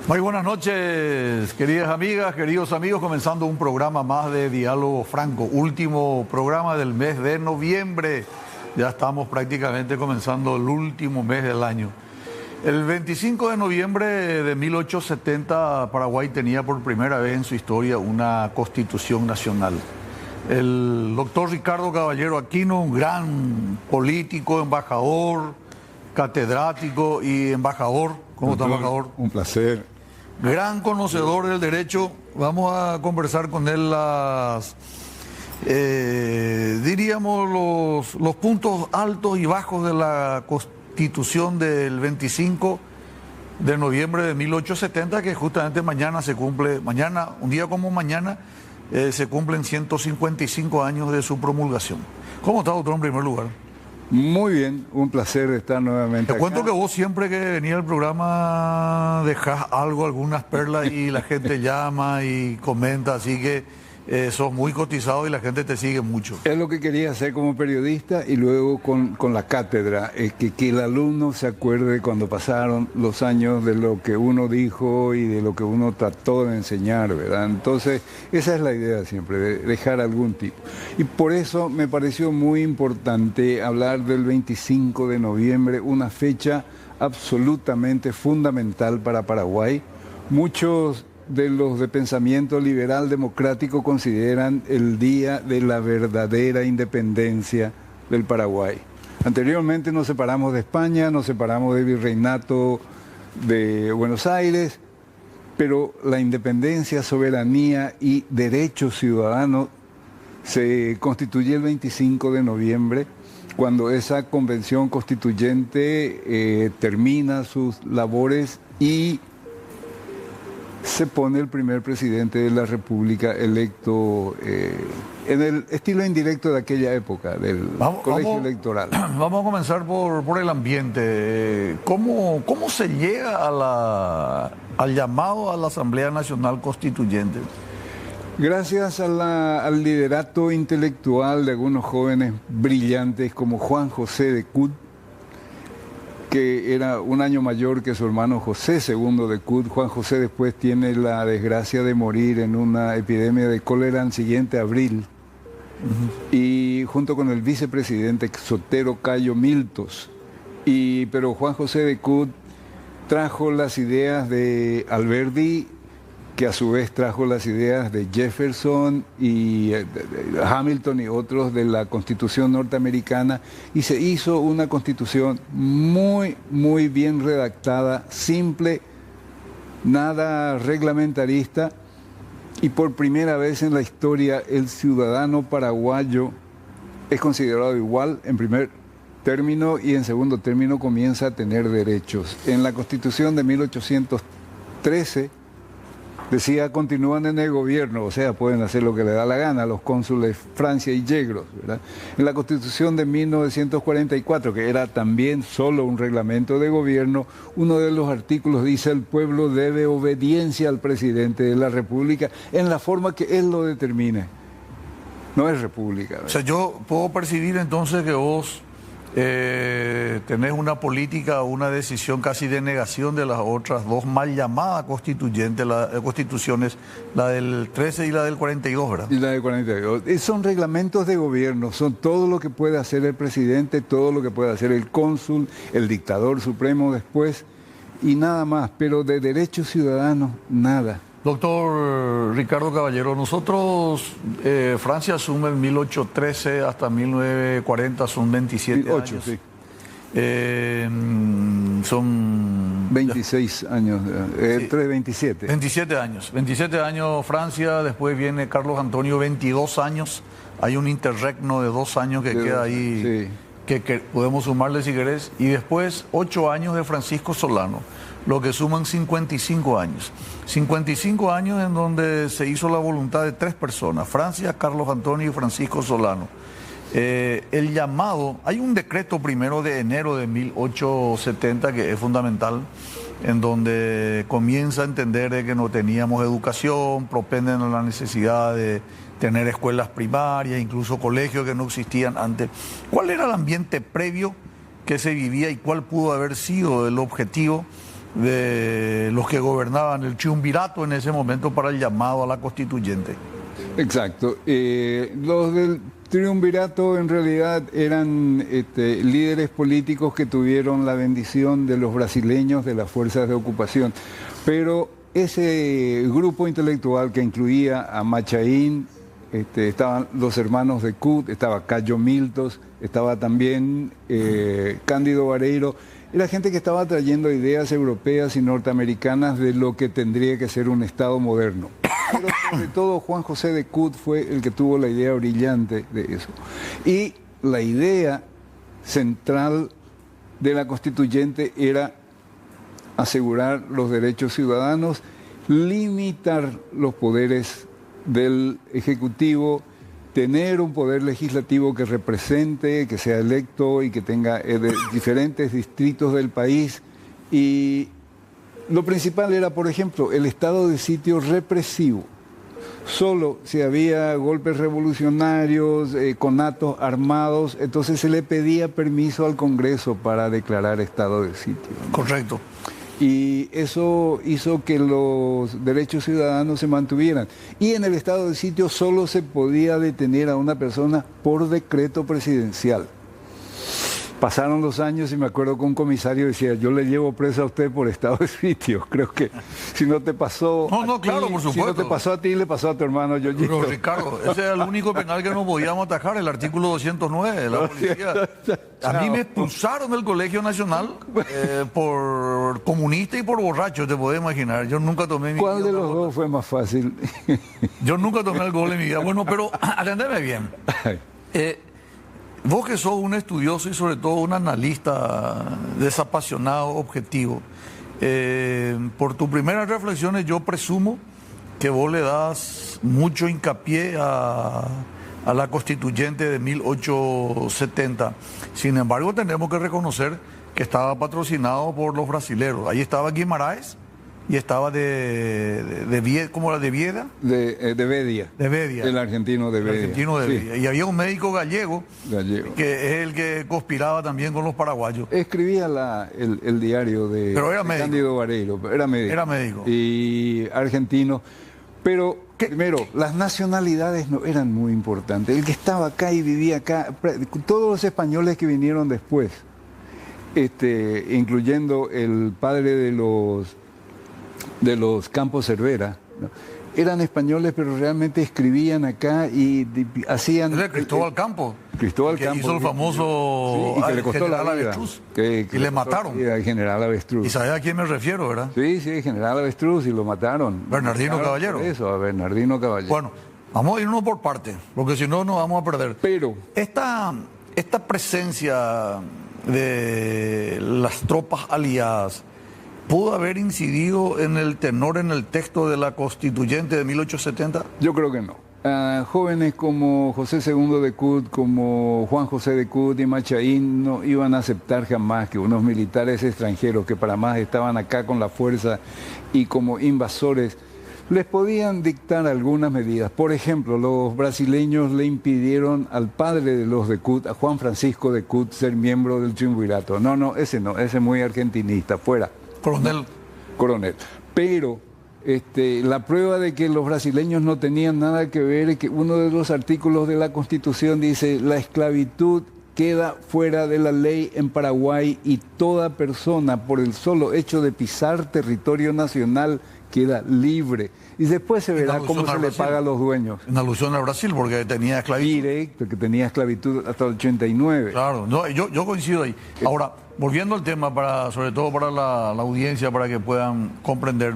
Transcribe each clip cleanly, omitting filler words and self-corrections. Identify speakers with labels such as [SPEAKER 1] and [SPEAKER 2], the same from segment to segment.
[SPEAKER 1] Muy buenas noches, queridas amigas, queridos amigos, comenzando un programa más de Diálogo Franco, último programa del mes de noviembre. Ya estamos prácticamente comenzando el último mes del año. El 25 de noviembre de 1870, Paraguay tenía por primera vez en su historia una constitución nacional. El doctor Ricardo Caballero Aquino, un gran político, embajador, catedrático y embajador. ¿Cómo está, embajador?
[SPEAKER 2] Un placer.
[SPEAKER 1] Gran conocedor del derecho. Vamos a conversar con él diríamos los puntos altos y bajos de la Constitución del 25 de noviembre de 1870, que justamente mañana se cumple, un día como mañana, se cumplen 155 años de su promulgación. ¿Cómo está, doctor, en primer lugar?
[SPEAKER 2] Muy bien, un placer estar nuevamente
[SPEAKER 1] Te cuento
[SPEAKER 2] acá.
[SPEAKER 1] que vos siempre que venía al programa dejás algo, algunas perlas y la gente llama y comenta, así que sos muy cotizado y la gente te sigue mucho.
[SPEAKER 2] Es lo que quería hacer como periodista y luego con la cátedra, que el alumno se acuerde cuando pasaron los años de lo que uno dijo y de lo que uno trató de enseñar, ¿verdad? Entonces, esa es la idea siempre, de dejar algún tipo. Y por eso me pareció muy importante hablar del 25 de noviembre, una fecha absolutamente fundamental para Paraguay. Muchos de los de pensamiento liberal democrático consideran el día de la verdadera independencia del Paraguay. Anteriormente nos separamos de España, nos separamos del Virreinato de Buenos Aires, pero la independencia, soberanía y derechos ciudadanos se constituye el 25 de noviembre, cuando esa convención constituyente termina sus labores y se pone el primer presidente de la República electo en el estilo indirecto de aquella época, del colegio electoral.
[SPEAKER 1] Vamos a comenzar por el ambiente. ¿Cómo se llega al llamado a la Asamblea Nacional Constituyente?
[SPEAKER 2] Gracias al liderato intelectual de algunos jóvenes brillantes como Juan José de Cud, que era un año mayor que su hermano José II de Cud. Juan José después tiene la desgracia de morir en una epidemia de cólera el siguiente abril. Y junto con el vicepresidente Sotero Cayo Miltos. Pero Juan José de Cud trajo las ideas de Alberdi, que a su vez trajo las ideas de Jefferson y Hamilton y otros de la Constitución norteamericana, y se hizo una Constitución muy, muy bien redactada, simple, nada reglamentarista, y por primera vez en la historia el ciudadano paraguayo es considerado igual en primer término y en segundo término comienza a tener derechos. En la Constitución de 1813 decía, continúan en el gobierno, o sea, pueden hacer lo que les da la gana, los cónsules Francia y Yegros, ¿verdad? En la Constitución de 1944, que era también solo un reglamento de gobierno, uno de los artículos dice, el pueblo debe obediencia al presidente de la República en la forma que él lo determine. No es república, ¿verdad?
[SPEAKER 1] O sea, yo puedo percibir entonces que vos tenés una política, una decisión casi de negación de las otras dos mal llamadas constituciones, la del 13 y la del 42, ¿verdad?
[SPEAKER 2] Y la del 42. Son reglamentos de gobierno, son todo lo que puede hacer el presidente, todo lo que puede hacer el cónsul, el dictador supremo después, y nada más, pero de derechos ciudadanos, nada.
[SPEAKER 1] Doctor Ricardo Caballero, nosotros, Francia asume en 1813 hasta 1940, son 27
[SPEAKER 2] 8,
[SPEAKER 1] años.
[SPEAKER 2] sí.
[SPEAKER 1] Son
[SPEAKER 2] 26 años,
[SPEAKER 1] sí.
[SPEAKER 2] 27.
[SPEAKER 1] 27 años. 27 años Francia, después viene Carlos Antonio, 22 años. Hay un interregno de 2 años que queda ahí, sí, que podemos sumarle si querés. Y después 8 años de Francisco Solano, lo que suman 55 años. 55 años en donde se hizo la voluntad de 3 personas, Francia, Carlos Antonio y Francisco Solano. El llamado, hay un decreto 1 de enero de 1870 que es fundamental, en donde comienza a entender de que no teníamos educación, propenden a la necesidad de tener escuelas primarias, incluso colegios que no existían antes. ¿Cuál era el ambiente previo que se vivía y cuál pudo haber sido el objetivo de los que gobernaban el triunvirato en ese momento para el llamado a la constituyente.
[SPEAKER 2] Exacto. Los del triunvirato en realidad eran líderes políticos que tuvieron la bendición de los brasileños de las fuerzas de ocupación. Pero ese grupo intelectual que incluía a Machaín, estaban los hermanos de Kut, estaba Cayo Miltos, estaba también Cándido Vareiro. Era gente que estaba trayendo ideas europeas y norteamericanas de lo que tendría que ser un Estado moderno. Pero sobre todo Juan José de Kut fue el que tuvo la idea brillante de eso. Y la idea central de la constituyente era asegurar los derechos ciudadanos, limitar los poderes del Ejecutivo, tener un poder legislativo que represente, que sea electo y que tenga de diferentes distritos del país. Y lo principal era, por ejemplo, el estado de sitio represivo. Solo si había golpes revolucionarios, conatos armados, entonces se le pedía permiso al Congreso para declarar estado de sitio, ¿no?
[SPEAKER 1] Correcto.
[SPEAKER 2] Y eso hizo que los derechos ciudadanos se mantuvieran. Y en el estado de sitio solo se podía detener a una persona por decreto presidencial. Pasaron los años y me acuerdo que un comisario decía, yo le llevo preso a usted por estado de sitio. Creo que si no te pasó
[SPEAKER 1] claro, por supuesto.
[SPEAKER 2] Si no te pasó a ti, le pasó a tu hermano Yoyito.
[SPEAKER 1] Pero Ricardo, ese era el único penal que no podíamos atajar, el artículo 209 de la policía. A mí me expulsaron del Colegio Nacional por comunista y por borracho, te podés imaginar. Yo nunca tomé mi vida.
[SPEAKER 2] ¿Cuál de los dos fue más fácil?
[SPEAKER 1] Yo nunca tomé alcohol en mi vida. Bueno, pero atendeme bien. Vos que sos un estudioso y sobre todo un analista desapasionado, objetivo, por tus primeras reflexiones yo presumo que vos le das mucho hincapié a la constituyente de 1870. Sin embargo, tenemos que reconocer que estaba patrocinado por los brasileros. Ahí estaba Guimarães y estaba ¿cómo era? ¿De Vieda?
[SPEAKER 2] De Bedia.
[SPEAKER 1] De Bedia.
[SPEAKER 2] El argentino de Bedia.
[SPEAKER 1] El argentino de Bedia.
[SPEAKER 2] Sí.
[SPEAKER 1] Y había un médico gallego, que es el que conspiraba también con los paraguayos.
[SPEAKER 2] Escribía el diario de Cándido Vareiro. Era médico.
[SPEAKER 1] Era médico.
[SPEAKER 2] Y argentino. Pero, primero, las nacionalidades no eran muy importantes. El que estaba acá y vivía acá, todos los españoles que vinieron después, incluyendo el padre de los Campos Cervera, ¿no? Eran españoles, pero realmente escribían acá y hacían...
[SPEAKER 1] Era Cristóbal Campos.
[SPEAKER 2] Cristóbal
[SPEAKER 1] que
[SPEAKER 2] Campos.
[SPEAKER 1] hizo el famoso
[SPEAKER 2] y que le costó la vida.
[SPEAKER 1] Avestruz.
[SPEAKER 2] Que
[SPEAKER 1] y le mataron.
[SPEAKER 2] Al general Avestruz.
[SPEAKER 1] ¿Y sabes a quién me refiero, verdad?
[SPEAKER 2] Sí, general Avestruz, y lo mataron.
[SPEAKER 1] Bernardino Caballero.
[SPEAKER 2] Eso, a Bernardino Caballero.
[SPEAKER 1] Bueno, vamos a irnos por parte, porque si no nos vamos a perder.
[SPEAKER 2] Pero...
[SPEAKER 1] Esta presencia de las tropas aliadas ¿pudo haber incidido en el tenor, en el texto de la constituyente de 1870?
[SPEAKER 2] Yo creo que no. Jóvenes como José II de Kut, como Juan José de Kut y Machaín no iban a aceptar jamás que unos militares extranjeros que para más estaban acá con la fuerza y como invasores les podían dictar algunas medidas. Por ejemplo, los brasileños le impidieron al padre de los de Kut, a Juan Francisco de Kut, ser miembro del triunvirato. No, ese es muy argentinista, fuera. Coronel. Pero la prueba de que los brasileños no tenían nada que ver es que uno de los artículos de la Constitución dice: la esclavitud queda fuera de la ley en Paraguay y toda persona por el solo hecho de pisar territorio nacional queda libre. Y después se verá cómo se le paga a los dueños.
[SPEAKER 1] En alusión a Brasil, porque tenía esclavitud.
[SPEAKER 2] Directo, que tenía esclavitud hasta el 89.
[SPEAKER 1] Claro, no, yo coincido ahí. Ahora, volviendo al tema, sobre todo para la audiencia, para que puedan comprender,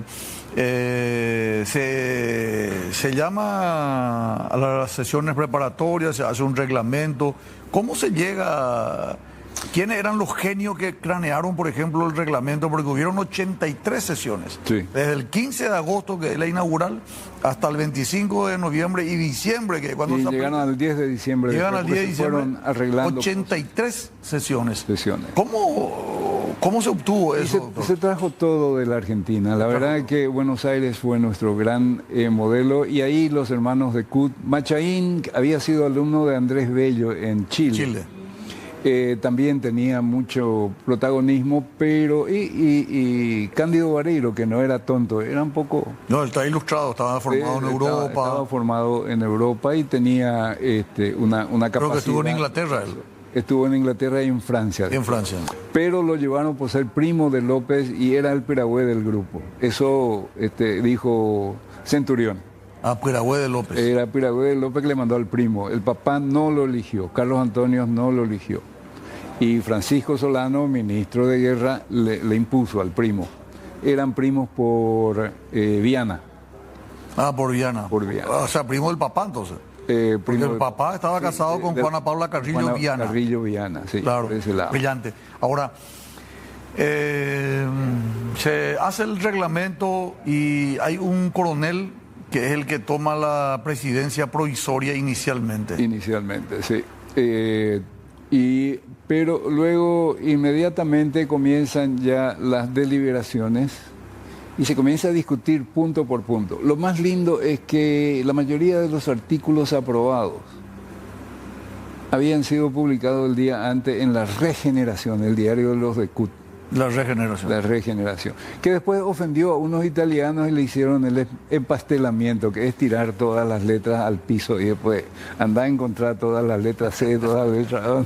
[SPEAKER 1] se llama a las sesiones preparatorias, se hace un reglamento. ¿Cómo se llega? ¿Quiénes eran los genios que cranearon, por ejemplo, el reglamento? Porque hubieron 83 sesiones.
[SPEAKER 2] Sí.
[SPEAKER 1] Desde el 15 de agosto, que es la inaugural, hasta el 25 de noviembre y diciembre, que cuando
[SPEAKER 2] llegaron al 10 de diciembre.
[SPEAKER 1] Llegaron al 10 de diciembre,
[SPEAKER 2] fueron arreglando
[SPEAKER 1] 83 sesiones.
[SPEAKER 2] ¿Cómo
[SPEAKER 1] se obtuvo eso?
[SPEAKER 2] Se trajo todo de la Argentina. La verdad es que Buenos Aires fue nuestro gran modelo, y ahí los hermanos de Kut. Machaín había sido alumno de Andrés Bello en Chile. también tenía mucho protagonismo, pero y Cándido Vareiro, que no era tonto, era un poco...
[SPEAKER 1] No, él está ilustrado, estaba formado en Europa.
[SPEAKER 2] Estaba formado en Europa y tenía una capacidad...
[SPEAKER 1] Creo que estuvo en Inglaterra él.
[SPEAKER 2] Estuvo en Inglaterra y en Francia.
[SPEAKER 1] En Francia.
[SPEAKER 2] Pero lo llevaron por ser primo de López y era el piragüe del grupo. Eso dijo Centurión.
[SPEAKER 1] Ah, piragüe de López.
[SPEAKER 2] Era piragüe de López que le mandó al primo. El papá no lo eligió, Carlos Antonio no lo eligió. Y Francisco Solano, ministro de Guerra, le impuso al primo. Eran primos por Viana.
[SPEAKER 1] Ah, por Viana.
[SPEAKER 2] Por Viana.
[SPEAKER 1] O sea, primo del papá entonces. Porque el papá estaba casado con Juana Paula Carrillo Viana.
[SPEAKER 2] Carrillo Viana, sí.
[SPEAKER 1] Claro, brillante. Ahora, se hace el reglamento y hay un coronel que es el que toma la presidencia provisoria inicialmente.
[SPEAKER 2] Inicialmente, sí. Pero luego inmediatamente comienzan ya las deliberaciones y se comienza a discutir punto por punto. Lo más lindo es que la mayoría de los artículos aprobados habían sido publicados el día antes en La Regeneración, el diario de los de CUT.
[SPEAKER 1] La Regeneración.
[SPEAKER 2] La Regeneración. Que después ofendió a unos italianos y le hicieron el empastelamiento, que es tirar todas las letras al piso y después andar a encontrar todas las letras C, todas las letras A.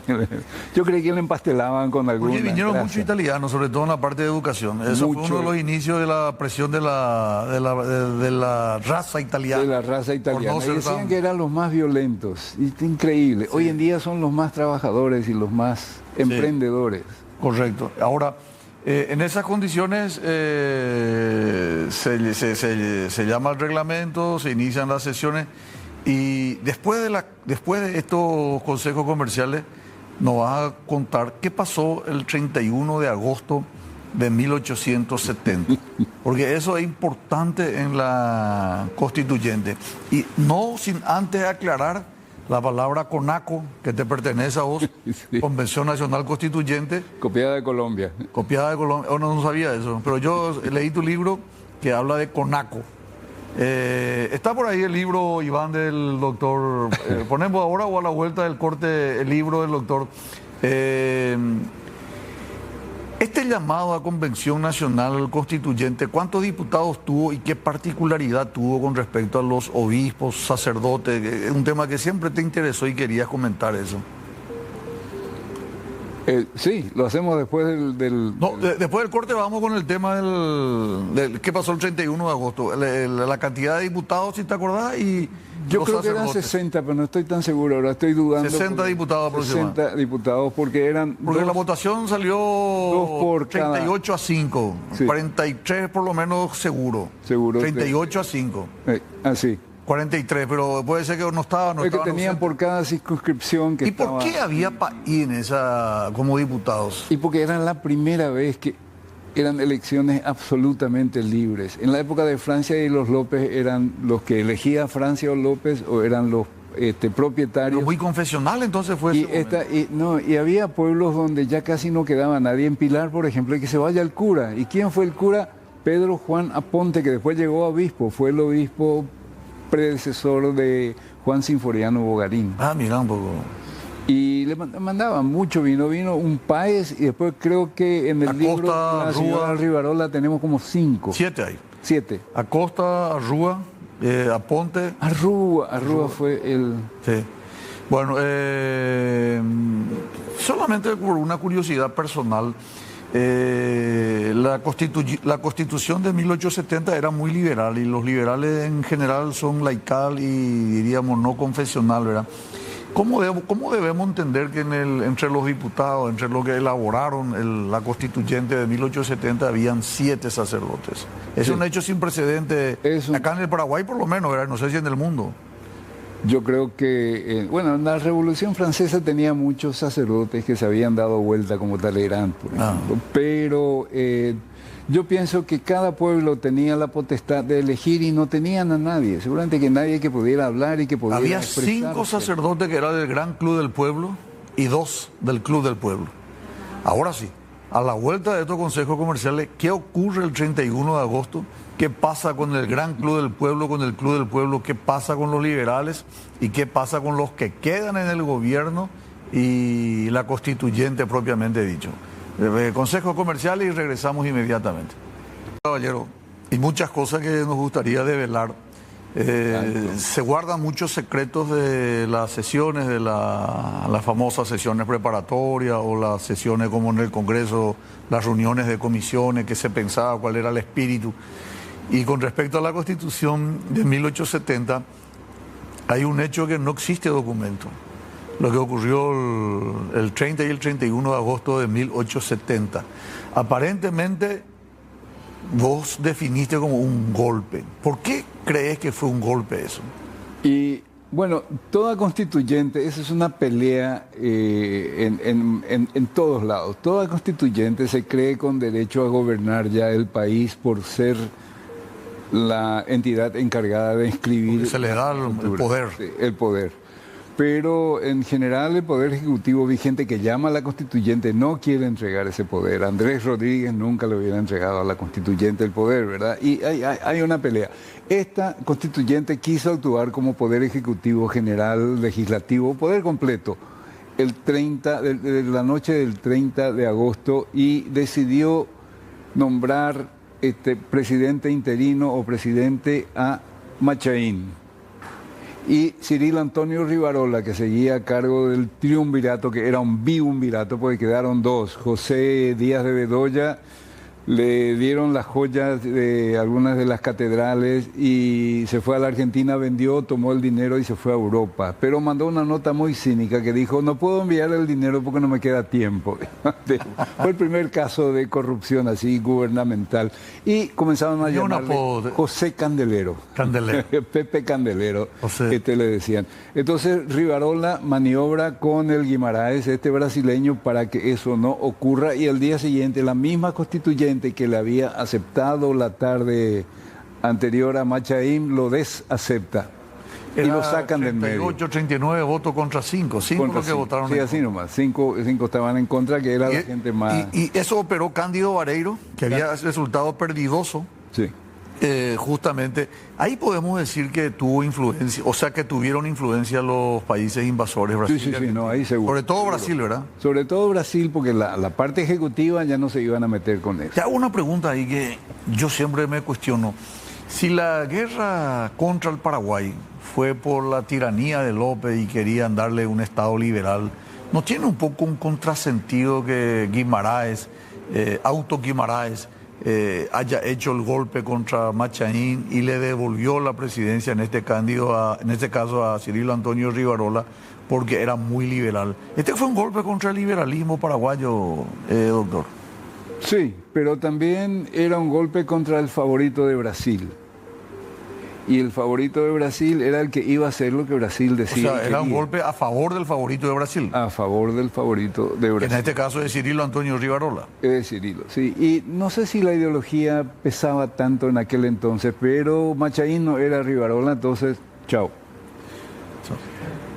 [SPEAKER 2] Yo creí que le empastelaban con alguna.
[SPEAKER 1] Porque vinieron muchos italianos, sobre todo en la parte de educación. Eso fue uno de los inicios de la presión de la raza italiana.
[SPEAKER 2] De la raza italiana.
[SPEAKER 1] No
[SPEAKER 2] y decían que eran los más violentos. Y es increíble. Sí. Hoy en día son los más trabajadores y los más emprendedores.
[SPEAKER 1] Correcto. Ahora, en esas condiciones se llama el reglamento, se inician las sesiones y después de estos consejos comerciales nos vas a contar qué pasó el 31 de agosto de 1870, porque eso es importante en la constituyente. Y no sin antes aclarar la palabra CONACO, que te pertenece a vos, sí. Convención Nacional Constituyente.
[SPEAKER 2] Copiada de Colombia.
[SPEAKER 1] Copiada de Colombia. Oh, no sabía eso, pero yo leí tu libro que habla de CONACO. Está por ahí el libro, Iván, del doctor. Ponemos ahora o a la vuelta del corte el libro del doctor. Este llamado a Convención Nacional Constituyente, ¿cuántos diputados tuvo y qué particularidad tuvo con respecto a los obispos, sacerdotes? Es un tema que siempre te interesó y querías comentar eso.
[SPEAKER 2] Sí, lo hacemos después
[SPEAKER 1] después del corte vamos con el tema del qué pasó el 31 de agosto. La cantidad de diputados, si te acordás, y
[SPEAKER 2] yo creo que eran 60, pero no estoy tan seguro, ahora estoy dudando.
[SPEAKER 1] 60 diputados aproximadamente.
[SPEAKER 2] 60 diputados, porque
[SPEAKER 1] la votación salió 38 a 5, sí. 43 por lo menos seguro. 38 a 5.
[SPEAKER 2] Sí.
[SPEAKER 1] 43, pero puede ser que no estaba.
[SPEAKER 2] Es que tenían por cada circunscripción que
[SPEAKER 1] estaba. ¿Y por qué había país en esa como diputados?
[SPEAKER 2] Y porque era la primera vez que eran elecciones absolutamente libres. En la época de Francia y los López eran los que elegía Francia o López o eran los propietarios.
[SPEAKER 1] Pero muy confesional entonces fue
[SPEAKER 2] y había pueblos donde ya casi no quedaba nadie. En Pilar, por ejemplo, y que se vaya el cura. ¿Y quién fue el cura? Pedro Juan Aponte, que después llegó a obispo. Fue el obispo predecesor de Juan Sinforiano Bogarín.
[SPEAKER 1] Ah, mira un poco.
[SPEAKER 2] Y le mandaban mucho vino un país y después creo que en el libro de la señora Rivarola tenemos como 5.
[SPEAKER 1] 7 hay.
[SPEAKER 2] 7.
[SPEAKER 1] Acosta, Arrúa, Aponte.
[SPEAKER 2] Arrúa fue el...
[SPEAKER 1] Sí. Bueno, solamente por una curiosidad personal, la Constitución de 1870 era muy liberal y los liberales en general son laical y diríamos no confesional, ¿verdad? ¿Cómo debemos entender que entre los diputados, entre los que elaboraron la Constituyente de 1870 habían 7 sacerdotes? Es un hecho sin precedente acá en el Paraguay por lo menos, ¿verdad? No sé si en el mundo.
[SPEAKER 2] Yo creo que, en la Revolución Francesa tenía muchos sacerdotes que se habían dado vuelta como Talleyrand, por ejemplo. Pero yo pienso que cada pueblo tenía la potestad de elegir y no tenían a nadie. Seguramente que nadie que pudiera hablar y que pudiera
[SPEAKER 1] Había
[SPEAKER 2] expresarse.
[SPEAKER 1] 5 sacerdotes que eran del Gran Club del Pueblo y 2 del Club del Pueblo. Ahora sí, a la vuelta de estos consejos comerciales, ¿qué ocurre el 31 de agosto? ¿Qué pasa con el Gran Club del Pueblo, con el Club del Pueblo? ¿Qué pasa con los liberales? ¿Y qué pasa con los que quedan en el gobierno y la constituyente propiamente dicho. Consejos comerciales y regresamos inmediatamente. Caballero, hay muchas cosas que nos gustaría develar. Se guardan muchos secretos de las sesiones, de las famosas sesiones preparatorias o las sesiones como en el Congreso, las reuniones de comisiones, qué se pensaba, cuál era el espíritu. Y con respecto a la Constitución de 1870, hay un hecho que no existe documento. Lo que ocurrió el 30 y el 31 de agosto de 1870. Aparentemente, vos definiste como un golpe. ¿Por qué crees que fue un golpe eso?
[SPEAKER 2] Y bueno, toda constituyente, esa es una pelea en todos lados. Toda constituyente se cree con derecho a gobernar ya el país por ser la entidad encargada de escribir.
[SPEAKER 1] Porque se le da el poder.
[SPEAKER 2] Sí, el poder. Pero en general el poder ejecutivo vigente que llama a la constituyente no quiere entregar ese poder. Andrés Rodríguez nunca le hubiera entregado a la constituyente el poder, ¿verdad? Y hay una pelea. Esta constituyente quiso actuar como poder ejecutivo general, legislativo, poder completo, de la noche del 30 de agosto y decidió nombrar presidente interino o presidente a Machaín. Y Cirilo Antonio Rivarola, que seguía a cargo del triunvirato, que era un biunvirato, porque quedaron dos. José Díaz de Bedoya le dieron las joyas de algunas de las catedrales y se fue a la Argentina, vendió, tomó el dinero y se fue a Europa. Pero mandó una nota muy cínica que dijo, no puedo enviar el dinero porque no me queda tiempo. Fue el primer caso de corrupción así gubernamental. Y comenzaron a llamarle José Candelero.
[SPEAKER 1] Candelero.
[SPEAKER 2] Pepe Candelero,
[SPEAKER 1] José.
[SPEAKER 2] Le decían. Entonces Rivarola maniobra con el Guimaraes, brasileño, para que eso no ocurra y al día siguiente la misma constituyente que le había aceptado la tarde anterior a Machaín lo desacepta y lo sacan del medio.
[SPEAKER 1] 38, 39 votos contra 5. 5 los que votaron
[SPEAKER 2] sí,
[SPEAKER 1] en
[SPEAKER 2] así
[SPEAKER 1] contra.
[SPEAKER 2] Nomás. 5 estaban en contra, que era la gente más...
[SPEAKER 1] Y eso operó Cándido Vareiro, que había resultado perdidoso.
[SPEAKER 2] Sí.
[SPEAKER 1] Justamente, ahí podemos decir que tuvo influencia, o sea que tuvieron influencia los países invasores brasileños.
[SPEAKER 2] Sí, no, ahí seguro.
[SPEAKER 1] Sobre todo Brasil, ¿verdad?
[SPEAKER 2] Sobre todo Brasil, porque la parte ejecutiva ya no se iban a meter con eso.
[SPEAKER 1] Te hago una pregunta ahí que yo siempre me cuestiono. Si la guerra contra el Paraguay fue por la tiranía de López y querían darle un Estado liberal, ¿no tiene un poco un contrasentido que Guimaraes, Guimaraes, haya hecho el golpe contra Machaín y le devolvió la presidencia en este caso a Cirilo Antonio Rivarola porque era muy liberal? Este fue un golpe contra el liberalismo paraguayo, doctor.
[SPEAKER 2] Sí, pero también era un golpe contra el favorito de Brasil. Y el favorito de Brasil era el que iba a hacer lo que Brasil decía.
[SPEAKER 1] O sea, era un golpe a favor del favorito de Brasil.
[SPEAKER 2] A favor del favorito de Brasil.
[SPEAKER 1] En este caso es Cirilo Antonio Rivarola.
[SPEAKER 2] Es Cirilo, sí. Y no sé si la ideología pesaba tanto en aquel entonces, pero Machaín no era Rivarola, entonces, chao.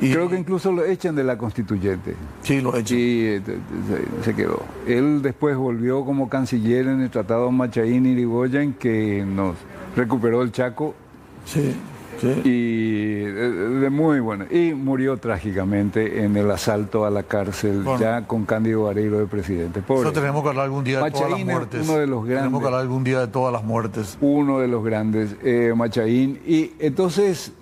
[SPEAKER 2] Creo que incluso lo echan de la constituyente.
[SPEAKER 1] Sí, lo echan.
[SPEAKER 2] Y se quedó. Él después volvió como canciller en el Tratado Machaín-Irigoyen, que nos recuperó el Chaco.
[SPEAKER 1] Sí, sí.
[SPEAKER 2] Y de muy bueno. Y murió trágicamente en el asalto a la cárcel, ya con Cándido Vareiro de presidente. Pobre.
[SPEAKER 1] Eso tenemos que hablar algún día de todas las muertes.
[SPEAKER 2] Uno de los grandes.
[SPEAKER 1] Tenemos que hablar algún día de todas las muertes.
[SPEAKER 2] Uno de los grandes, Machaín. Y entonces,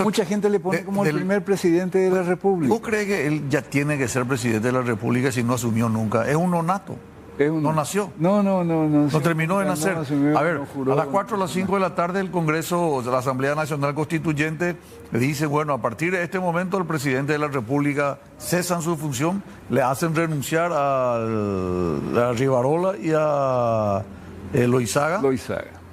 [SPEAKER 2] mucha gente le pone como el primer presidente de la República.
[SPEAKER 1] ¿Vos crees que él ya tiene que ser presidente de la República si no asumió nunca? Es un nonato. No nació.
[SPEAKER 2] No.
[SPEAKER 1] No terminó de nacer.
[SPEAKER 2] Asumió,
[SPEAKER 1] a ver, a las 4 o las 5 de la tarde el Congreso, la Asamblea Nacional Constituyente, dice, bueno, a partir de este momento el presidente de la República cesan su función, le hacen renunciar a Rivarola y a Loizaga.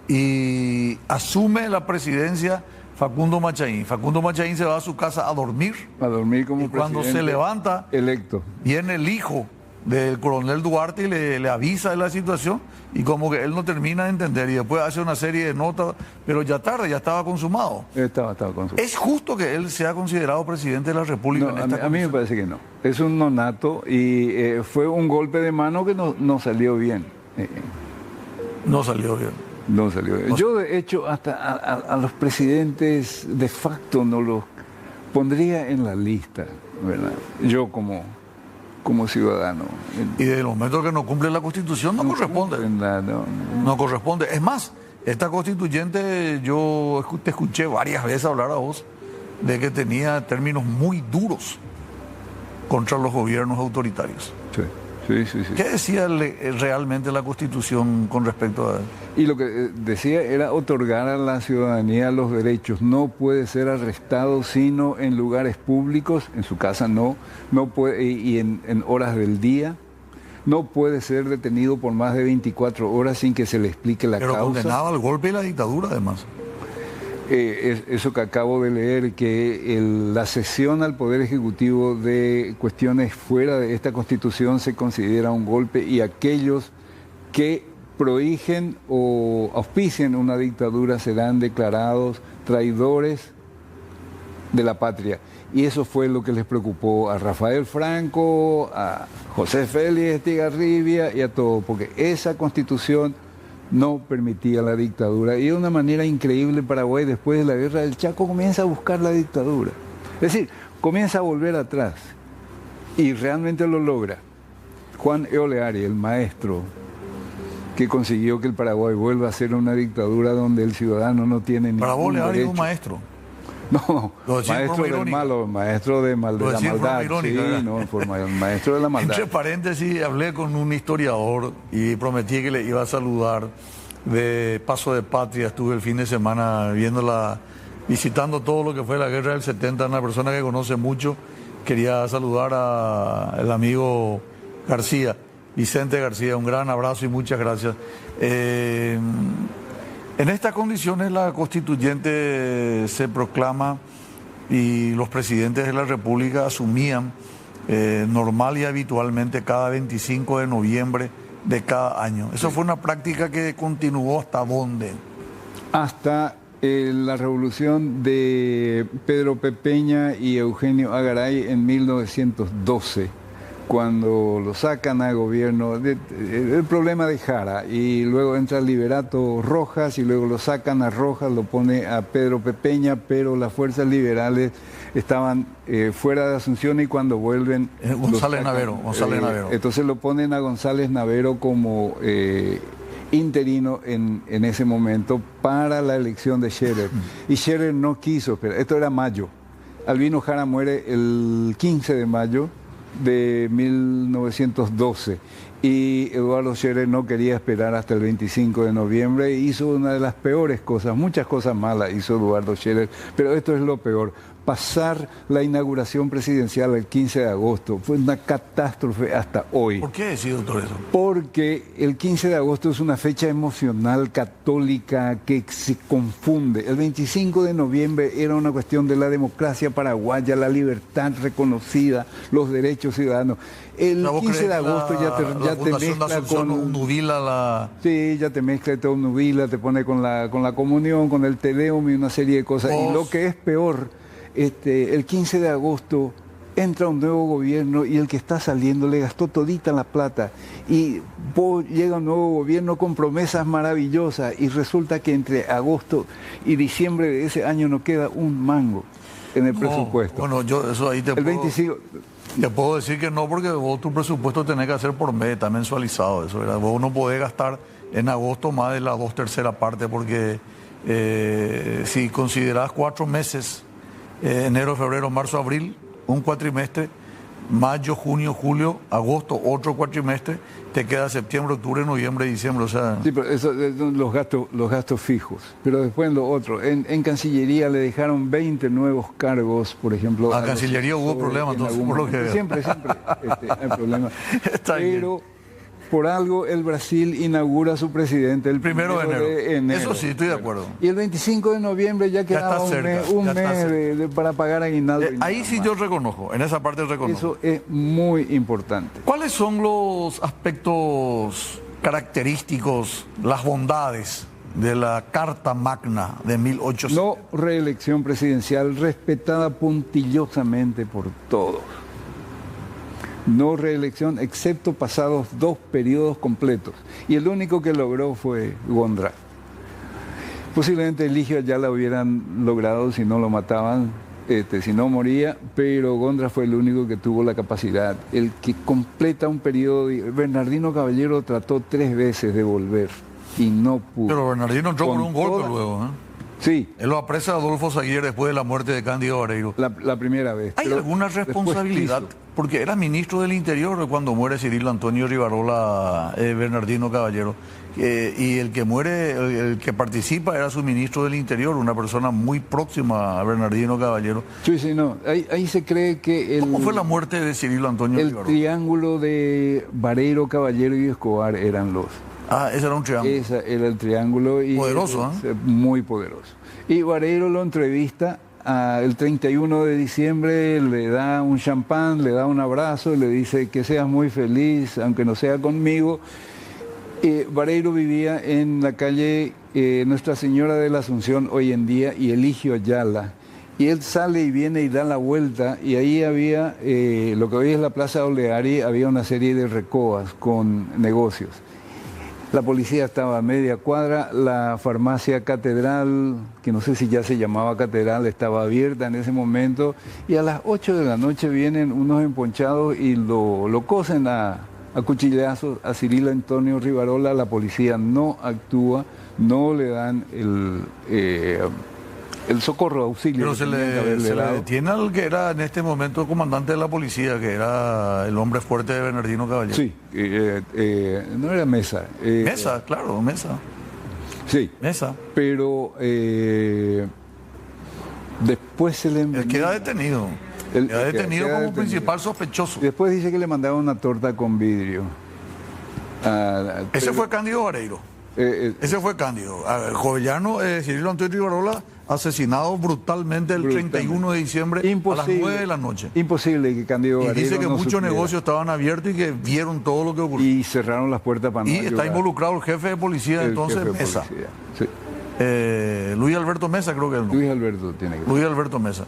[SPEAKER 1] Y asume la presidencia Facundo Machaín. Facundo Machaín se va a su casa a dormir.
[SPEAKER 2] A dormir como
[SPEAKER 1] presidente. Y cuando se levanta,
[SPEAKER 2] electo,
[SPEAKER 1] viene el hijo del coronel Duarte y le avisa de la situación y como que él no termina de entender y después hace una serie de notas, pero ya tarde, ya estaba consumado.
[SPEAKER 2] Estaba consumado.
[SPEAKER 1] ¿Es justo que él sea considerado presidente de la República?
[SPEAKER 2] No, a mí me parece que no. Es un nonato y fue un golpe de mano que no salió bien.
[SPEAKER 1] No salió bien.
[SPEAKER 2] No salió bien. Yo, de hecho, hasta a los presidentes de facto no pondría en la lista, ¿verdad? Yo como ciudadano.
[SPEAKER 1] Y desde el momento que no cumple la Constitución no corresponde. No corresponde. Es más, esta constituyente, yo te escuché varias veces hablar a vos de que tenía términos muy duros contra los gobiernos autoritarios.
[SPEAKER 2] Sí.
[SPEAKER 1] ¿Qué decía realmente la Constitución con respecto a...?
[SPEAKER 2] Y lo que decía era otorgar a la ciudadanía los derechos. No puede ser arrestado sino en lugares públicos, en su casa no puede, y en horas del día. No puede ser detenido por más de 24 horas sin que se le explique la causa.
[SPEAKER 1] Pero condenaba al golpe y la dictadura, además.
[SPEAKER 2] Eso que acabo de leer, que la cesión al Poder Ejecutivo de cuestiones fuera de esta Constitución se considera un golpe, y aquellos que prohigen o auspicien una dictadura serán declarados traidores de la patria. Y eso fue lo que les preocupó a Rafael Franco, a José Félix Estigarribia y a todos, porque esa Constitución no permitía la dictadura. Y de una manera increíble, Paraguay, después de la Guerra del Chaco, comienza a buscar la dictadura. Es decir, comienza a volver atrás. Y realmente lo logra. Juan Eoleari, el maestro que consiguió que el Paraguay vuelva a ser una dictadura donde el ciudadano no tiene ningún derecho.
[SPEAKER 1] Para Eoleari es un maestro.
[SPEAKER 2] No, maestro del malo, maestro de la maldad. Maestro de la maldad.
[SPEAKER 1] Entre paréntesis, hablé con un historiador y prometí que le iba a saludar de Paso de Patria. Estuve el fin de semana visitando todo lo que fue la guerra del 70, una persona que conoce mucho. Quería saludar al amigo García, Vicente García. Un gran abrazo y muchas gracias. En estas condiciones la constituyente se proclama y los presidentes de la República asumían normal y habitualmente cada 25 de noviembre de cada año. Eso fue una práctica que continuó ¿hasta dónde?
[SPEAKER 2] Hasta la revolución de Pedro Pepeña y Eugenio Agaray en 1912. Cuando lo sacan a gobierno, el problema de Jara, y luego entra Liberato Rojas, y luego lo sacan a Rojas, lo pone a Pedro Pepeña, pero las fuerzas liberales estaban fuera de Asunción, y cuando vuelven...
[SPEAKER 1] González Navero.
[SPEAKER 2] Entonces lo ponen a González Navero como interino en ese momento para la elección de Scherer. Y Scherer no quiso esperar, esto era mayo. Albino Jara muere el 15 de mayo de 1912 y Eduardo Scherer no quería esperar hasta el 25 de noviembre. Hizo una de las peores cosas, muchas cosas malas hizo Eduardo Scherer, pero esto es lo peor: pasar la inauguración presidencial el 15 de agosto. Fue una catástrofe hasta hoy.
[SPEAKER 1] ¿Por qué sí, doctor, eso?
[SPEAKER 2] Porque el 15 de agosto es una fecha emocional católica que se confunde. El 25 de noviembre era una cuestión de la democracia paraguaya, la libertad reconocida, los derechos ciudadanos. El 15 de agosto ya te mezcla con... Sí, ya te mezcla, te obnubila, te pone con la comunión, con el Te Deum y una serie de cosas. Y lo que es peor... el 15 de agosto entra un nuevo gobierno y el que está saliendo le gastó todita la plata, y llega un nuevo gobierno con promesas maravillosas y resulta que entre agosto y diciembre de ese año no queda un mango en el presupuesto.
[SPEAKER 1] Bueno, yo eso ahí te puedo decir que no, porque vos tu presupuesto tenés que hacer por mes, está mensualizado eso, ¿verdad? Vos no podés gastar en agosto más de la 2/3 parte, porque si considerás 4 meses, enero, febrero, marzo, abril, un cuatrimestre, mayo, junio, julio, agosto, otro cuatrimestre, te queda septiembre, octubre, noviembre, diciembre, o sea...
[SPEAKER 2] Sí, pero eso son los gastos fijos. Pero después en lo otro, en Cancillería le dejaron 20 nuevos cargos, por ejemplo...
[SPEAKER 1] A Cancillería hubo problemas, entonces, por lo que...
[SPEAKER 2] Siempre hay problemas. Pero... Por algo el Brasil inaugura a su presidente el
[SPEAKER 1] 1 de enero. Eso sí, estoy de acuerdo.
[SPEAKER 2] Y el 25 de noviembre ya quedaba un mes para pagar aguinaldo.
[SPEAKER 1] Ahí sí yo reconozco, en esa parte reconozco.
[SPEAKER 2] Eso es muy importante.
[SPEAKER 1] ¿Cuáles son los aspectos característicos, las bondades de la Carta Magna de 1800?
[SPEAKER 2] No reelección presidencial, respetada puntillosamente por todos. No reelección, excepto pasados 2 periodos completos. Y el único que logró fue Gondra. Posiblemente Eligio ya la hubieran logrado si no lo mataban. si no moría, pero Gondra fue el único que tuvo la capacidad, el que completa un periodo. Bernardino Caballero trató 3 veces de volver y no pudo.
[SPEAKER 1] Pero Bernardino entró con un golpe luego, ¿eh?
[SPEAKER 2] Sí.
[SPEAKER 1] Él lo apresa a Adolfo Zaguier después de la muerte de Cándido Vareiro.
[SPEAKER 2] La primera vez.
[SPEAKER 1] ¿Hay alguna responsabilidad? Porque era ministro del Interior cuando muere Cirilo Antonio Rivarola, Bernardino Caballero. Y el que muere, el que participa era su ministro del Interior, una persona muy próxima a Bernardino Caballero.
[SPEAKER 2] Sí, no. Ahí se cree que...
[SPEAKER 1] ¿Cómo fue la muerte de Cirilo Antonio Rivarola?
[SPEAKER 2] El triángulo de Vareiro, Caballero y Escobar eran los...
[SPEAKER 1] Ese era un triángulo.
[SPEAKER 2] Ese era el triángulo. Y
[SPEAKER 1] poderoso, ¿eh?
[SPEAKER 2] Muy poderoso. Y Vareiro lo entrevista el 31 de diciembre, le da un champán, le da un abrazo, le dice que seas muy feliz, aunque no sea conmigo. Vareiro vivía en la calle Nuestra Señora de la Asunción hoy en día y Eligio Ayala. Y él sale y viene y da la vuelta y ahí había, lo que hoy es la Plaza Oleari, había una serie de recoas con negocios. La policía estaba a media cuadra, la farmacia Catedral, que no sé si ya se llamaba Catedral, estaba abierta en ese momento, y a las 8 de la noche vienen unos emponchados y lo cosen a cuchillazos a Cirilo Antonio Rivarola. La policía no actúa, no le dan el socorro, auxilio.
[SPEAKER 1] Pero se le detiene al que era en este momento comandante de la policía, que era el hombre fuerte de Bernardino Caballero.
[SPEAKER 2] Sí, no era Mesa.
[SPEAKER 1] Mesa, claro, Mesa.
[SPEAKER 2] Sí.
[SPEAKER 1] Mesa.
[SPEAKER 2] Pero después se le...
[SPEAKER 1] Él queda detenido. Queda detenido como principal sospechoso.
[SPEAKER 2] Después dice que le mandaba una torta con vidrio.
[SPEAKER 1] Ese fue Cándido Vareiro. Ese fue Cándido. Jovellanos, Cirilo Antonio Rivarola, asesinado brutalmente el 31 de diciembre a las 9 de la noche.
[SPEAKER 2] Imposible que Cándido Vareiro.
[SPEAKER 1] Y dice que muchos negocios estaban abiertos y que vieron todo lo que ocurrió.
[SPEAKER 2] Y cerraron las puertas para no ayudar.
[SPEAKER 1] Está involucrado el jefe de policía, entonces Mesa.
[SPEAKER 2] Sí.
[SPEAKER 1] Luis Alberto Mesa, creo que es el nombre.
[SPEAKER 2] Luis Alberto tiene que ser.
[SPEAKER 1] Luis Alberto Mesa.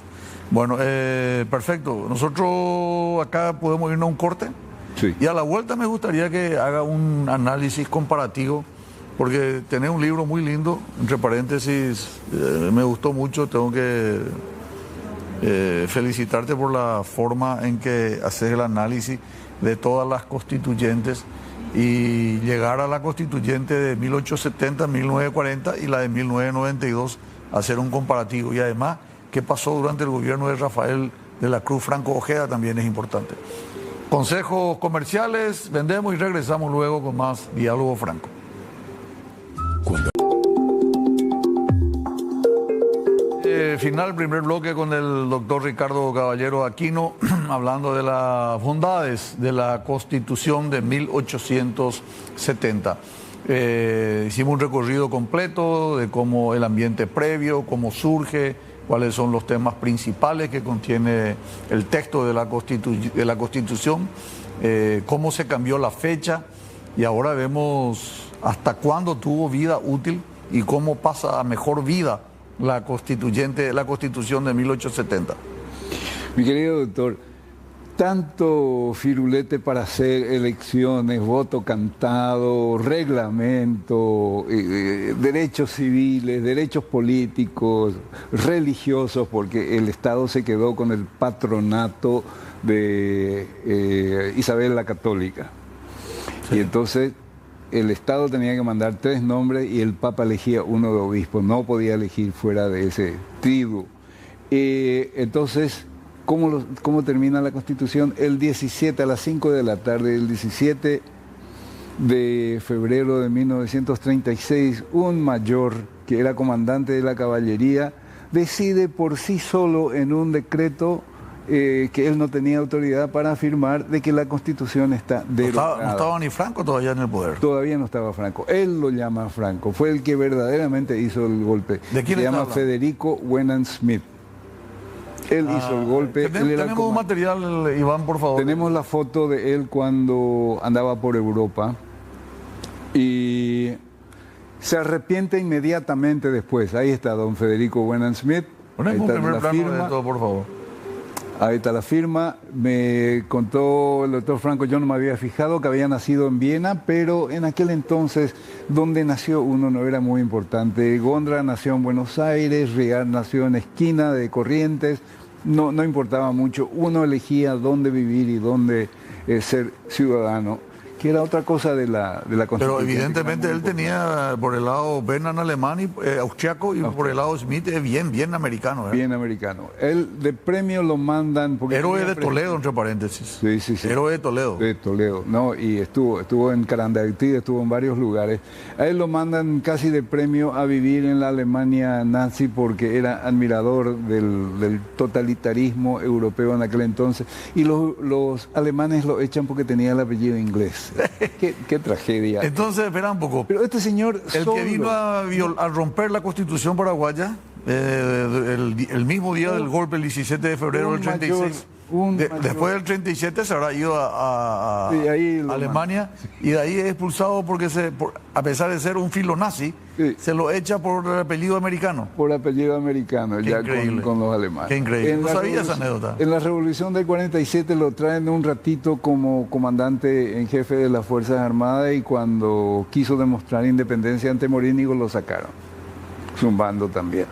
[SPEAKER 1] Bueno, perfecto. Nosotros acá podemos irnos a un corte.
[SPEAKER 2] Sí.
[SPEAKER 1] Y a la vuelta me gustaría que haga un análisis comparativo, porque tenés un libro muy lindo, entre paréntesis, me gustó mucho, tengo que felicitarte por la forma en que haces el análisis de todas las constituyentes y llegar a la constituyente de 1870, 1940 y la de 1992, hacer un comparativo. Y además, qué pasó durante el gobierno de Rafael de la Cruz Franco Ojeda también es importante. Consejos comerciales, vendemos y regresamos luego con más Diálogo Franco. Final, primer bloque con el doctor Ricardo Caballero Aquino, hablando de las bondades de la Constitución de 1870. Hicimos un recorrido completo de cómo el ambiente previo, cómo surge, cuáles son los temas principales que contiene el texto de la Constitución, cómo se cambió la fecha y ahora vemos hasta cuándo tuvo vida útil y cómo pasa a mejor vida la Constitución de 1870.
[SPEAKER 2] Mi querido doctor, tanto firulete para hacer elecciones, voto cantado, reglamento, derechos civiles, derechos políticos, religiosos, porque el Estado se quedó con el patronato de Isabel la Católica. Sí. Y entonces el Estado tenía que mandar 3 nombres y el Papa elegía uno de obispo, no podía elegir fuera de ese tribu. Entonces, ¿cómo termina la Constitución? El 17 a las 5 de la tarde, el 17 de febrero de 1936, un mayor que era comandante de la caballería decide por sí solo en un decreto que él no tenía autoridad para afirmar de que la Constitución está derogada.
[SPEAKER 1] No estaba ni Franco todavía en el poder.
[SPEAKER 2] Todavía no estaba Franco. Él lo llama Franco. Fue el que verdaderamente hizo el golpe.
[SPEAKER 1] ¿De quién
[SPEAKER 2] se llama
[SPEAKER 1] habla?
[SPEAKER 2] Federico Wennan Smith. Él hizo el golpe.
[SPEAKER 1] Tenemos un material, Iván, por favor.
[SPEAKER 2] Tenemos la foto de él cuando andaba por Europa y se arrepiente inmediatamente después. Ahí está don Federico Wennan Smith.
[SPEAKER 1] Ponemos un primer plano de todo, por favor.
[SPEAKER 2] Ahí está la firma. Me contó el doctor Franco, yo no me había fijado que había nacido en Viena, pero en aquel entonces, donde nació uno no era muy importante. Gondra nació en Buenos Aires, Rigar nació en Esquina de Corrientes, no importaba mucho. Uno elegía dónde vivir y dónde ser ciudadano, que era otra cosa de la Constitución.
[SPEAKER 1] Pero evidentemente él tenía por el lado Bernard alemán y austriaco, y por el lado Smith bien americano.
[SPEAKER 2] Bien americano. Él de premio lo mandan...
[SPEAKER 1] Héroe de Toledo, entre paréntesis.
[SPEAKER 2] Sí.
[SPEAKER 1] Héroe de Toledo.
[SPEAKER 2] De Toledo, ¿no? Y estuvo en Carandaití, estuvo en varios lugares. A él lo mandan casi de premio a vivir en la Alemania nazi porque era admirador del totalitarismo europeo en aquel entonces. Y los alemanes lo echan porque tenía el apellido inglés. Qué tragedia.
[SPEAKER 1] Entonces, espera un poco.
[SPEAKER 2] Pero este señor...
[SPEAKER 1] El que vino a romper la Constitución paraguaya, el mismo día del golpe, el 17 de febrero del 36, después del 37 se habrá ido a Alemania, y de ahí es expulsado porque a pesar de ser un filo nazi, se lo echa por apellido americano.
[SPEAKER 2] Por apellido americano,
[SPEAKER 1] Qué
[SPEAKER 2] ya
[SPEAKER 1] increíble.
[SPEAKER 2] Con los alemanes.
[SPEAKER 1] Qué increíble. No sabía esa anécdota.
[SPEAKER 2] En la Revolución del 47 lo traen un ratito como comandante en jefe de las Fuerzas Armadas, y cuando quiso demostrar independencia ante Morínigo lo sacaron. Zumbando también.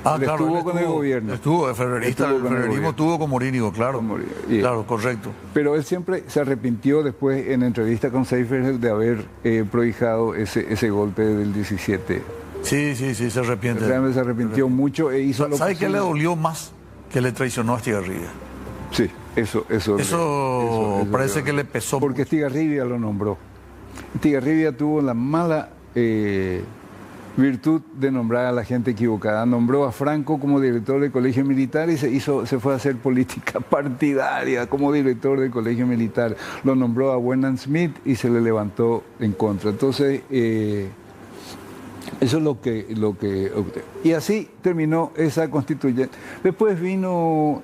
[SPEAKER 1] Claro,
[SPEAKER 2] estuvo con el gobierno.
[SPEAKER 1] El federalismo estuvo con Morínigo, claro. Claro, correcto.
[SPEAKER 2] Pero él siempre se arrepintió después en entrevista con Seyfried de haber prohijado ese golpe del 17.
[SPEAKER 1] Sí, se arrepiente.
[SPEAKER 2] Realmente se arrepintió mucho e hizo...
[SPEAKER 1] ¿Sabe qué le dolió más? Que le traicionó a Estigarribia.
[SPEAKER 2] Sí, eso
[SPEAKER 1] parece que le pesó.
[SPEAKER 2] Porque Estigarribia lo nombró. Estigarribia tuvo la mala... virtud de nombrar a la gente equivocada. Nombró a Franco como director del colegio militar y se fue a hacer política partidaria como director del colegio militar. Lo nombró a Bernard Smith y se le levantó en contra. Entonces, eso es lo que... Y así terminó esa constituyente. Después vino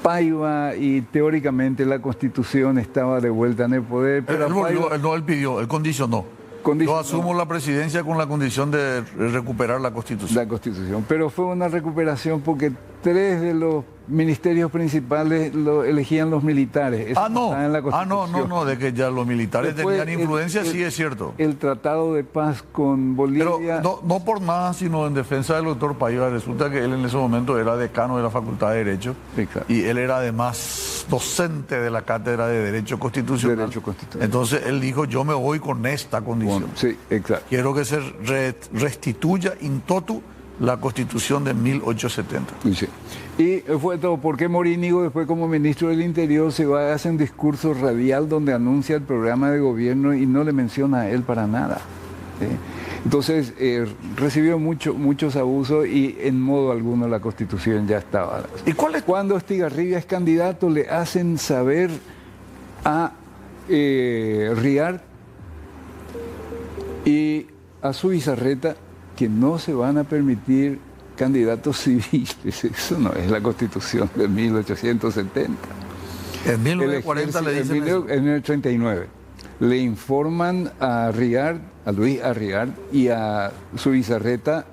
[SPEAKER 2] Paiva y teóricamente la constitución estaba de vuelta en el poder. Pero
[SPEAKER 1] él pidió, él condicionó. Yo asumo la presidencia con la condición de recuperar la Constitución.
[SPEAKER 2] La Constitución, pero fue una recuperación porque 3 de los ministerios principales lo elegían los militares. Eso está en la Constitución.
[SPEAKER 1] No, de que ya los militares tenían influencia, sí es cierto.
[SPEAKER 2] El tratado de paz con Bolivia...
[SPEAKER 1] Pero no por nada, sino en defensa del doctor Paiva. Resulta que él en ese momento era decano de la Facultad de Derecho. Exacto. Y él era además docente de la Cátedra de Derecho Constitucional. Entonces él dijo, yo me voy con esta condición.
[SPEAKER 2] Sí, exacto.
[SPEAKER 1] Quiero que se restituya in totu la Constitución de 1870.
[SPEAKER 2] Sí. Y fue todo porque Morínigo, después como ministro del Interior, se va a hacer un discurso radial donde anuncia el programa de gobierno y no le menciona a él para nada. ¿Sí? Entonces recibió muchos abusos y en modo alguno la Constitución ya estaba.
[SPEAKER 1] ¿Y cuál es?
[SPEAKER 2] Cuando Estigarribia es candidato le hacen saber a Riart y a Zubizarreta que no se van a permitir candidatos civiles. Eso no es la Constitución de 1870.
[SPEAKER 1] En 1940 le dicen eso.
[SPEAKER 2] En el 39. Le informan a Luis Arriart y a Zubizarreta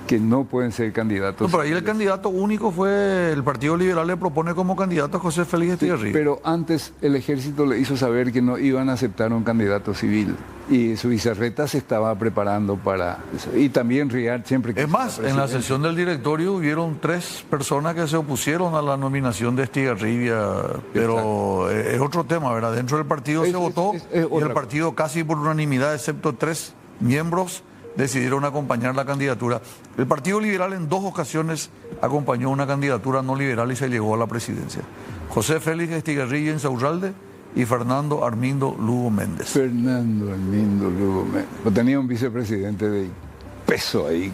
[SPEAKER 2] que no pueden ser candidatos.
[SPEAKER 1] No, pero ahí el candidato único fue, el Partido Liberal le propone como candidato a José Félix Estigarribia.
[SPEAKER 2] Pero antes el ejército le hizo saber que no iban a aceptar un candidato civil. Y Zubizarreta se estaba preparando para eso. Y también Riart siempre...
[SPEAKER 1] Es más, en la sesión del directorio hubieron 3 personas que se opusieron a la nominación de Estigarribia, pero es otro tema, ¿verdad? Dentro del partido se votó y el partido casi por unanimidad, excepto 3 miembros, decidieron acompañar la candidatura. El Partido Liberal en 2 ocasiones acompañó una candidatura no liberal y se llegó a la presidencia. José Félix Estigarribia Insaurralde y Fernando Armindo Lugo Méndez.
[SPEAKER 2] Fernando Armindo Lugo Méndez. Tenía un vicepresidente de peso ahí.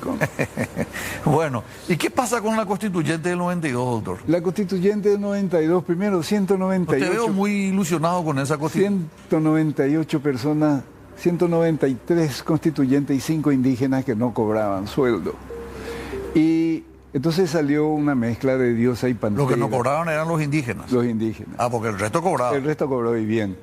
[SPEAKER 1] Bueno, ¿y qué pasa con la constituyente del 92, doctor?
[SPEAKER 2] La constituyente del 92, primero 198...
[SPEAKER 1] Te veo muy ilusionado con esa constituyente.
[SPEAKER 2] 198 personas... 193 constituyentes y 5 indígenas que no cobraban sueldo. Y entonces salió una mezcla de diosa y pantera.
[SPEAKER 1] Los que no cobraban eran los indígenas.
[SPEAKER 2] Los indígenas.
[SPEAKER 1] Porque el resto cobraba.
[SPEAKER 2] El resto cobró y bien.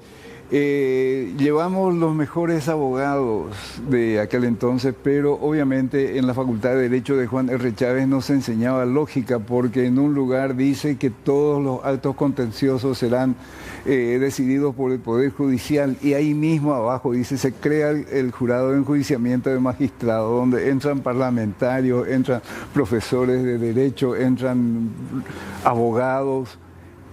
[SPEAKER 2] Llevamos los mejores abogados de aquel entonces, pero obviamente en la Facultad de Derecho de Juan R. Chávez no se enseñaba lógica, porque en un lugar dice que todos los actos contenciosos serán decididos por el Poder Judicial, y ahí mismo abajo dice se crea el jurado de enjuiciamiento de magistrados, donde entran parlamentarios, entran profesores de Derecho, entran abogados.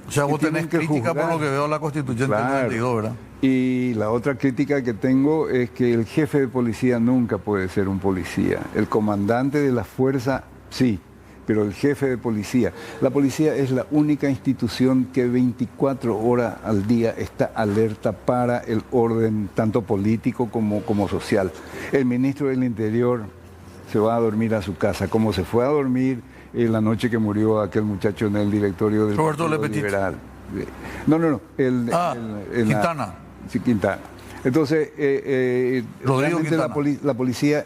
[SPEAKER 1] O sea, vos tenés crítica por lo que veo a la Constituyente del 92, ¿verdad?
[SPEAKER 2] Y la otra crítica que tengo es que el jefe de policía nunca puede ser un policía. El comandante de la fuerza, sí, pero el jefe de policía. La policía es la única institución que 24 horas al día está alerta para el orden, tanto político como social. El ministro del Interior se va a dormir a su casa, como se fue a dormir en la noche que murió aquel muchacho en el directorio del
[SPEAKER 1] Roberto
[SPEAKER 2] Partido
[SPEAKER 1] Lepetit.
[SPEAKER 2] Liberal. No.
[SPEAKER 1] Quintana.
[SPEAKER 2] Sí, Quintana. Entonces, realmente
[SPEAKER 1] Quintana.
[SPEAKER 2] La policía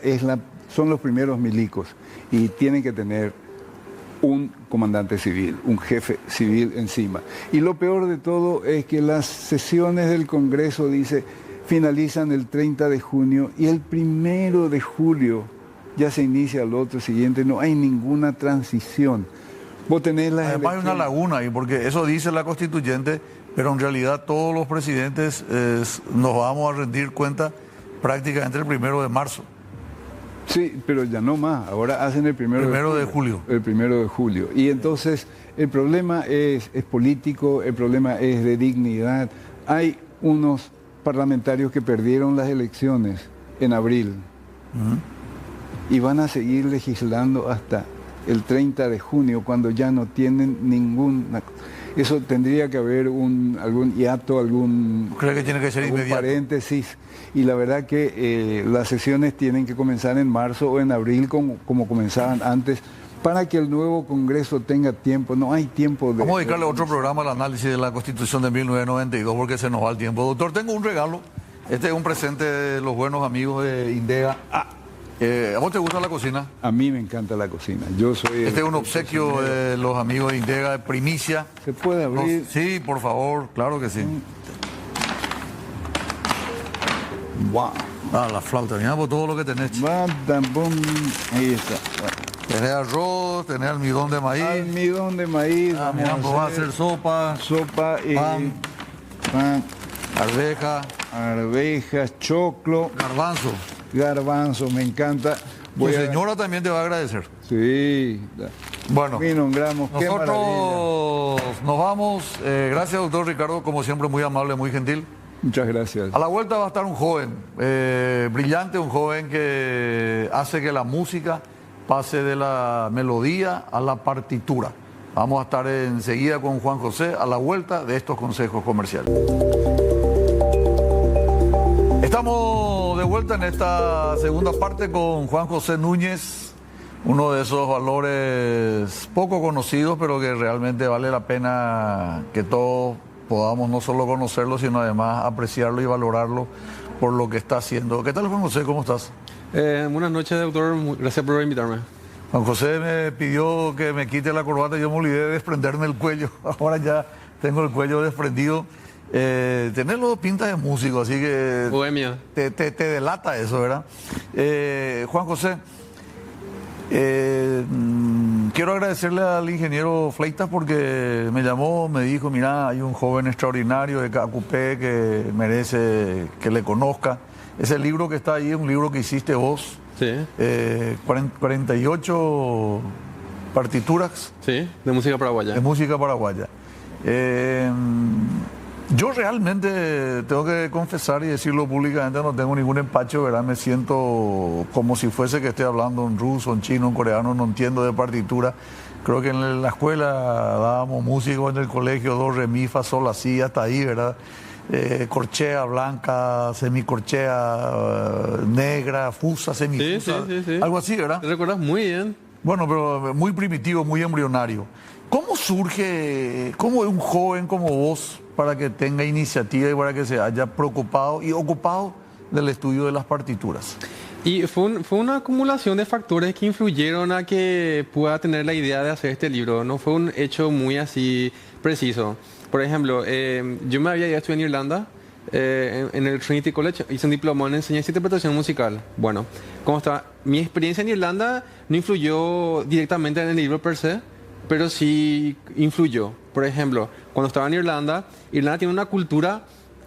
[SPEAKER 2] son los primeros milicos y tienen que tener un comandante civil, un jefe civil encima. Y lo peor de todo es que las sesiones del Congreso, finalizan el 30 de junio y el 1 de julio ya se inicia el otro siguiente, no hay ninguna transición. Vos tenés las
[SPEAKER 1] Además hay una
[SPEAKER 2] elecciones.
[SPEAKER 1] laguna ahí, porque eso dice la Constituyente, pero en realidad todos los presidentes nos vamos a rendir cuenta prácticamente el 1 de marzo.
[SPEAKER 2] Sí, pero ya no más, ahora hacen el 1
[SPEAKER 1] de julio.
[SPEAKER 2] El 1 de julio. Y entonces el problema es político, el problema es de dignidad. Hay unos parlamentarios que perdieron las elecciones en abril y van a seguir legislando hasta el 30 de junio, cuando ya no tienen ninguna... Eso tendría que haber algún hiato,
[SPEAKER 1] ¿Cree que tiene que ser inmediato?
[SPEAKER 2] Paréntesis. Y la verdad que las sesiones tienen que comenzar en marzo o en abril, como comenzaban antes, para que el nuevo Congreso tenga tiempo. No hay tiempo de...
[SPEAKER 1] Vamos a dedicarle otro programa al análisis de la Constitución de 1992, porque se nos va el tiempo. Doctor, tengo un regalo. Este es un presente de los buenos amigos de Indega. ¿A vos te gusta la cocina?
[SPEAKER 2] A mí me encanta la cocina. Yo soy...
[SPEAKER 1] Este es un obsequio de los amigos de Indega, de primicia.
[SPEAKER 2] ¿Se puede abrir?
[SPEAKER 1] Sí, por favor, claro que sí.
[SPEAKER 2] Wow.
[SPEAKER 1] La flauta, mira por todo lo que tenés.
[SPEAKER 2] Ahí está.
[SPEAKER 1] Tenés arroz, tenés almidón de maíz.
[SPEAKER 2] Almidón de maíz.
[SPEAKER 1] Mira, pues vas a hacer sopa.
[SPEAKER 2] Sopa y
[SPEAKER 1] pan,
[SPEAKER 2] arvejas, choclo. Garbanzo, me encanta.
[SPEAKER 1] Tu señora también te va a agradecer.
[SPEAKER 2] Sí.
[SPEAKER 1] Bueno,
[SPEAKER 2] nombramos.
[SPEAKER 1] nosotros nos vamos. Gracias, doctor Ricardo, como siempre, muy amable, muy gentil.
[SPEAKER 2] Muchas gracias.
[SPEAKER 1] A la vuelta va a estar un joven brillante, un joven que hace que la música pase de la melodía a la partitura. Vamos a estar enseguida con Juan José a la vuelta de estos consejos comerciales. Estamos de vuelta en esta segunda parte con Juan José Núñez, uno de esos valores poco conocidos, pero que realmente vale la pena que todos podamos no solo conocerlo, sino además apreciarlo y valorarlo por lo que está haciendo. ¿Qué tal, Juan José? ¿Cómo estás?
[SPEAKER 3] Buenas noches, doctor. Gracias por invitarme.
[SPEAKER 1] Juan José me pidió que me quite la corbata y yo me olvidé de desprenderme el cuello. Ahora ya tengo el cuello desprendido. Tenés los pintas de músico, así que...
[SPEAKER 3] Bohemia.
[SPEAKER 1] Te delata eso, ¿verdad? Juan José, quiero agradecerle al ingeniero Fleitas porque me llamó, me dijo, mira, hay un joven extraordinario de Cacupé que merece que le conozca. Ese libro que está ahí es un libro que hiciste vos.
[SPEAKER 3] Sí.
[SPEAKER 1] 48 partituras.
[SPEAKER 3] Sí, de música paraguaya.
[SPEAKER 1] De música paraguaya. Yo realmente tengo que confesar y decirlo públicamente, no tengo ningún empacho, ¿verdad? Me siento como si fuese que estoy hablando en ruso, en chino, en coreano, no entiendo de partitura. Creo que en la escuela dábamos música, en el colegio, do, re, mi, fa, sol, así, hasta ahí, ¿verdad? Corchea blanca, semicorchea negra, fusa, semifusa,
[SPEAKER 3] sí.
[SPEAKER 1] algo así, ¿verdad?
[SPEAKER 3] Te recuerdas muy bien.
[SPEAKER 1] Bueno, pero muy primitivo, muy embrionario. ¿Cómo surge, cómo es un joven como vos para que tenga iniciativa y para que se haya preocupado y ocupado del estudio de las partituras?
[SPEAKER 3] Y fue una acumulación de factores que influyeron a que pueda tener la idea de hacer este libro. No fue un hecho muy así preciso. Por ejemplo, yo me había ido a estudiar en Irlanda en el Trinity College, hice un diploma en enseñanza e interpretación musical. Bueno, mi experiencia en Irlanda no influyó directamente en el libro per se, pero sí influyó. Por ejemplo, cuando estaba en Irlanda, Irlanda tiene una cultura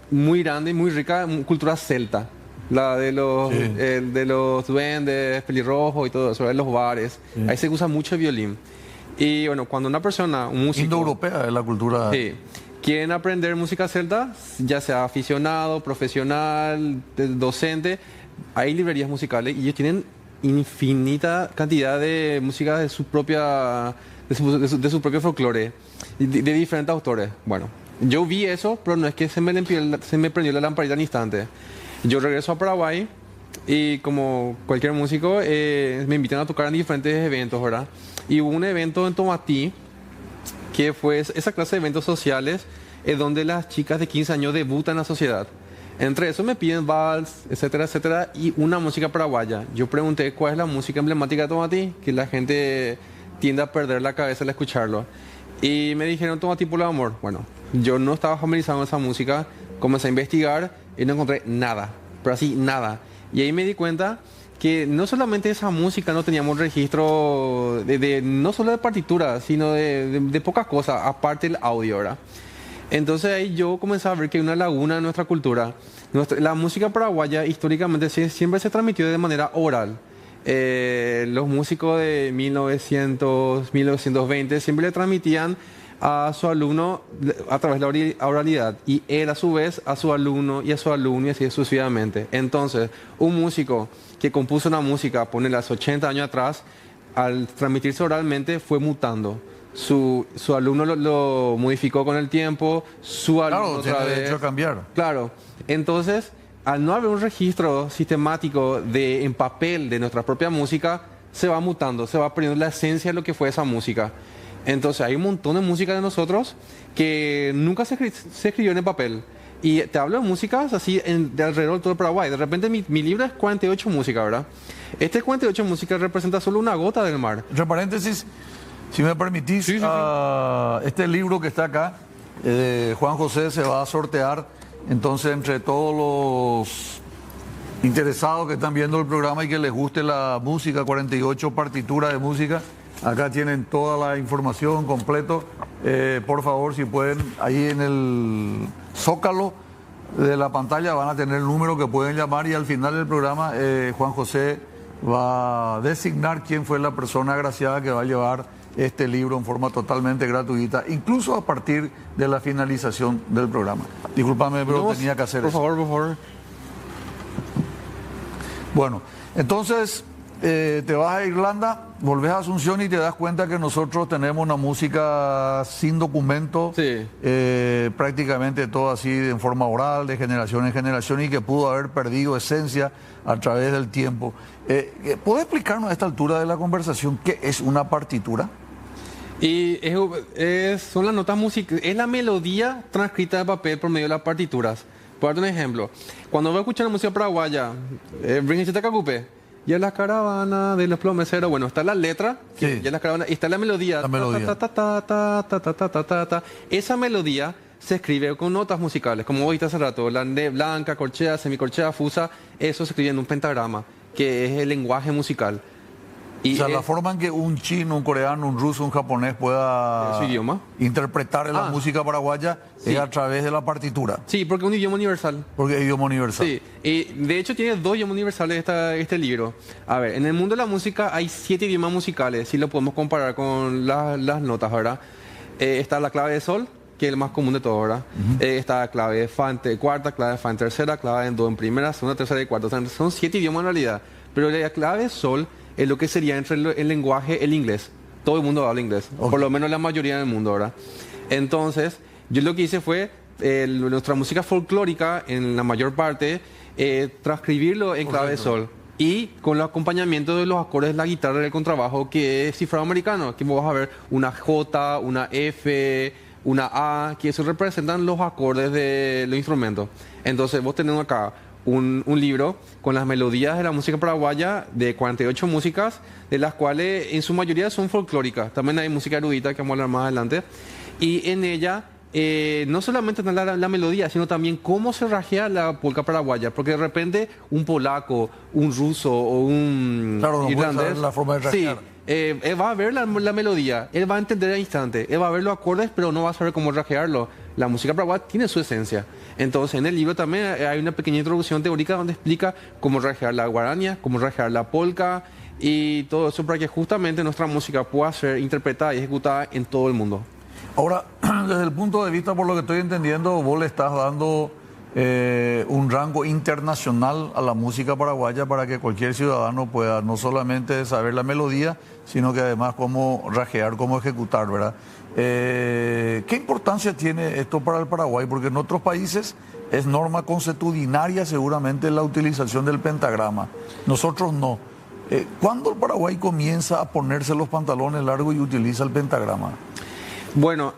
[SPEAKER 3] muy grande y muy rica, cultura celta. La de los duendes, pelirrojos y todo eso, de los bares. Sí. Ahí se usa mucho el violín. Y bueno, cuando una persona, un músico...
[SPEAKER 1] Indoeuropea es la cultura.
[SPEAKER 3] Sí. Quieren aprender música celta, ya sea aficionado, profesional, docente, hay librerías musicales y ellos tienen infinita cantidad de música de su propia... de su propio folclore, de diferentes autores. Bueno, yo vi eso, pero no es que se me prendió la lamparita al instante. Yo regreso a Paraguay y como cualquier músico me invitan a tocar en diferentes eventos, ¿verdad? Y hubo un evento en Tomatí que fue esa clase de eventos sociales donde las chicas de 15 años debutan en la sociedad. Entre eso me piden vals, etcétera, etcétera, y una música paraguaya. Yo pregunté cuál es la música emblemática de Tomatí, que la gente tiende a perder la cabeza al escucharlo. Y me dijeron Tomatí por el amor. Bueno, yo no estaba familiarizado con esa música, comencé a investigar y no encontré nada, pero así nada. Y ahí me di cuenta que no solamente esa música no teníamos registro no solo de partituras, sino de pocas cosas, aparte del audio, ¿verdad? Entonces ahí yo comencé a ver que hay una laguna en nuestra cultura. La música paraguaya históricamente siempre se transmitió de manera oral. Los músicos de 1900, 1920 siempre le transmitían a su alumno a través de la oralidad y él a su vez a su alumno y a su alumno y así sucesivamente. Entonces, un músico que compuso una música, ponele hace 80 años atrás, al transmitirse oralmente fue mutando. Su alumno lo modificó con el tiempo, su alumno
[SPEAKER 1] otra vez. Derecho a cambiar.
[SPEAKER 3] Claro. Entonces, al no haber un registro sistemático en papel de nuestra propia música, se va mutando, se va perdiendo la esencia de lo que fue esa música. Entonces hay un montón de música de nosotros que nunca se escribió en el papel. Y te hablo de músicas así de alrededor de todo el Paraguay. De repente mi libro es 48 músicas, ¿verdad? Este 48 músicas representa solo una gota del mar.
[SPEAKER 1] Entre paréntesis, si me permitís, sí. Este libro que está acá, Juan José, se va a sortear. Entonces, entre todos los interesados que están viendo el programa y que les guste la música, 48 partituras de música, acá tienen toda la información completo. Por favor, si pueden, ahí en el zócalo de la pantalla van a tener el número que pueden llamar y al final del programa Juan José va a designar quién fue la persona agraciada que va a llevar este libro en forma totalmente gratuita, incluso a partir de la finalización del programa. Discúlpame, pero tenía que hacer eso.
[SPEAKER 3] Por favor.
[SPEAKER 1] Bueno, entonces te vas a Irlanda, volvés a Asunción y te das cuenta que nosotros tenemos una música sin documento,
[SPEAKER 3] sí.
[SPEAKER 1] Prácticamente todo así en forma oral, de generación en generación, y que pudo haber perdido esencia a través del tiempo. ¿Puede explicarnos a esta altura de la conversación qué es una partitura?
[SPEAKER 3] Y son las notas musicales, es la melodía transcrita de papel por medio de las partituras. Por darte un ejemplo, cuando voy a escuchar la música paraguaya, Brinquechita Cacupe, ya la caravana de los plomeseros, bueno, está la letra,
[SPEAKER 1] sí.
[SPEAKER 3] Ya la caravana, y está la melodía. Esa melodía se escribe con notas musicales, como vos viste hace rato, la blanca, corchea, semicorchea, fusa, eso se escribe en un pentagrama, que es el lenguaje musical.
[SPEAKER 1] Y o sea, la forma en que un chino, un coreano, un ruso, un japonés pueda
[SPEAKER 3] su idioma
[SPEAKER 1] interpretar la música paraguaya
[SPEAKER 3] sí.
[SPEAKER 1] Es a través de la partitura.
[SPEAKER 3] Sí, porque es un idioma universal.
[SPEAKER 1] Porque es idioma universal.
[SPEAKER 3] Sí, y de hecho tiene 2 idiomas universales este libro. A ver, en el mundo de la música hay 7 idiomas musicales, si lo podemos comparar con las notas, ¿verdad? Está la clave de sol, que es el más común de todo, ¿verdad? Está la clave de fa en cuarta, clave de fa en tercera, clave de do en primera, segunda, tercera y cuarta. O sea, son 7 idiomas en realidad. Pero la clave de sol es lo que sería entre el lenguaje, el inglés. Todo el mundo habla inglés, okay. Por lo menos la mayoría del mundo, ¿verdad? Entonces, yo lo que hice fue, nuestra música folclórica, en la mayor parte, transcribirlo en clave de sol. Y con el acompañamiento de los acordes de la guitarra y el contrabajo, que es cifrado americano. Aquí vamos a ver una J, una F, una A, que eso representan los acordes de los instrumentos. Entonces, vos tenés acá un libro con las melodías de la música paraguaya de 48 músicas, de las cuales en su mayoría son folclóricas. También hay música erudita que vamos a hablar más adelante. Y en ella no solamente la melodía, sino también cómo se rajea la polca paraguaya, porque de repente un polaco, un ruso o un
[SPEAKER 1] Claro, no puede
[SPEAKER 3] irlandés,
[SPEAKER 1] saber la forma de
[SPEAKER 3] sí,
[SPEAKER 1] rajear.
[SPEAKER 3] él va a ver la melodía, él va a entender al instante, él va a ver los acordes, pero no va a saber cómo rajearlo. La música paraguaya tiene su esencia. Entonces, en el libro también hay una pequeña introducción teórica donde explica cómo rajear la guaraña, cómo rajear la polca y todo eso para que justamente nuestra música pueda ser interpretada y ejecutada en todo el mundo.
[SPEAKER 1] Ahora, desde el punto de vista, por lo que estoy entendiendo, vos le estás dando un rango internacional a la música paraguaya para que cualquier ciudadano pueda no solamente saber la melodía, sino que además cómo rajear, cómo ejecutar, ¿verdad? ¿Qué importancia tiene esto para el Paraguay? Porque en otros países es norma consuetudinaria seguramente la utilización del pentagrama. Nosotros no. ¿Cuándo el Paraguay comienza a ponerse los pantalones largos y utiliza el pentagrama?
[SPEAKER 3] Bueno,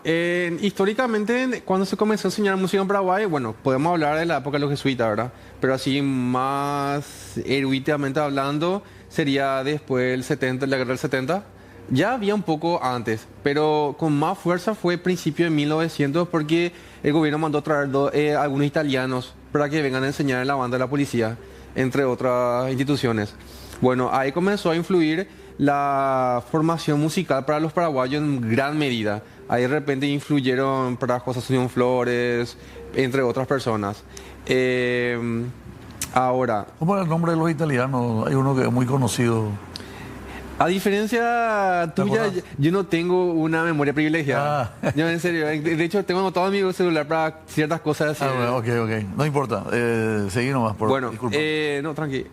[SPEAKER 3] históricamente cuando se comenzó a enseñar música en Paraguay, bueno, podemos hablar de la época de los jesuitas, ¿verdad? Pero así más eruditamente hablando, sería después del 70, la guerra del 70. Ya había un poco antes, pero con más fuerza fue principio de 1900 porque el gobierno mandó traer algunos italianos para que vengan a enseñar en la banda de la policía, entre otras instituciones. Bueno, ahí comenzó a influir la formación musical para los paraguayos en gran medida. Ahí de repente influyeron para José Asunción Flores, entre otras personas. Ahora,
[SPEAKER 1] ¿Cómo era el nombre de los italianos? Hay uno que es muy conocido.
[SPEAKER 3] a diferencia tuya,
[SPEAKER 1] acuerdas?
[SPEAKER 3] yo no tengo una memoria privilegiada.
[SPEAKER 1] Ah.
[SPEAKER 3] Yo, en serio, de hecho tengo anotado en mi celular para ciertas cosas así.
[SPEAKER 1] Ah, bueno, ok. No importa. Seguí nomás.
[SPEAKER 3] Bueno,
[SPEAKER 1] Disculpa.
[SPEAKER 3] no, tranqui.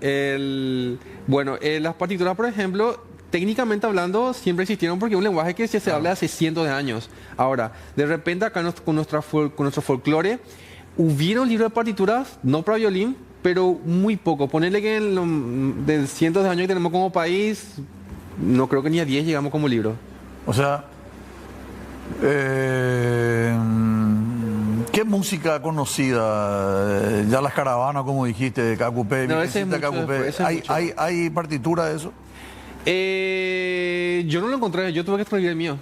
[SPEAKER 3] Las partituras, por ejemplo, técnicamente hablando, siempre existieron porque es un lenguaje que se habla hace cientos de años. Ahora, de repente acá con nuestro folclore, hubieron libros de partituras, no para violín, pero muy poco. Ponerle que de cientos de años que tenemos como país, no creo que ni a 10 llegamos como libro.
[SPEAKER 1] O sea, ¿qué música conocida? Ya las caravanas, como dijiste, de Cacupé,
[SPEAKER 3] No, ese es
[SPEAKER 1] Virgencita
[SPEAKER 3] mucho
[SPEAKER 1] Cacupé.
[SPEAKER 3] después, ese es mucho.
[SPEAKER 1] ¿Hay partitura de eso?
[SPEAKER 3] Yo no lo encontré, yo tuve que escribir el mío.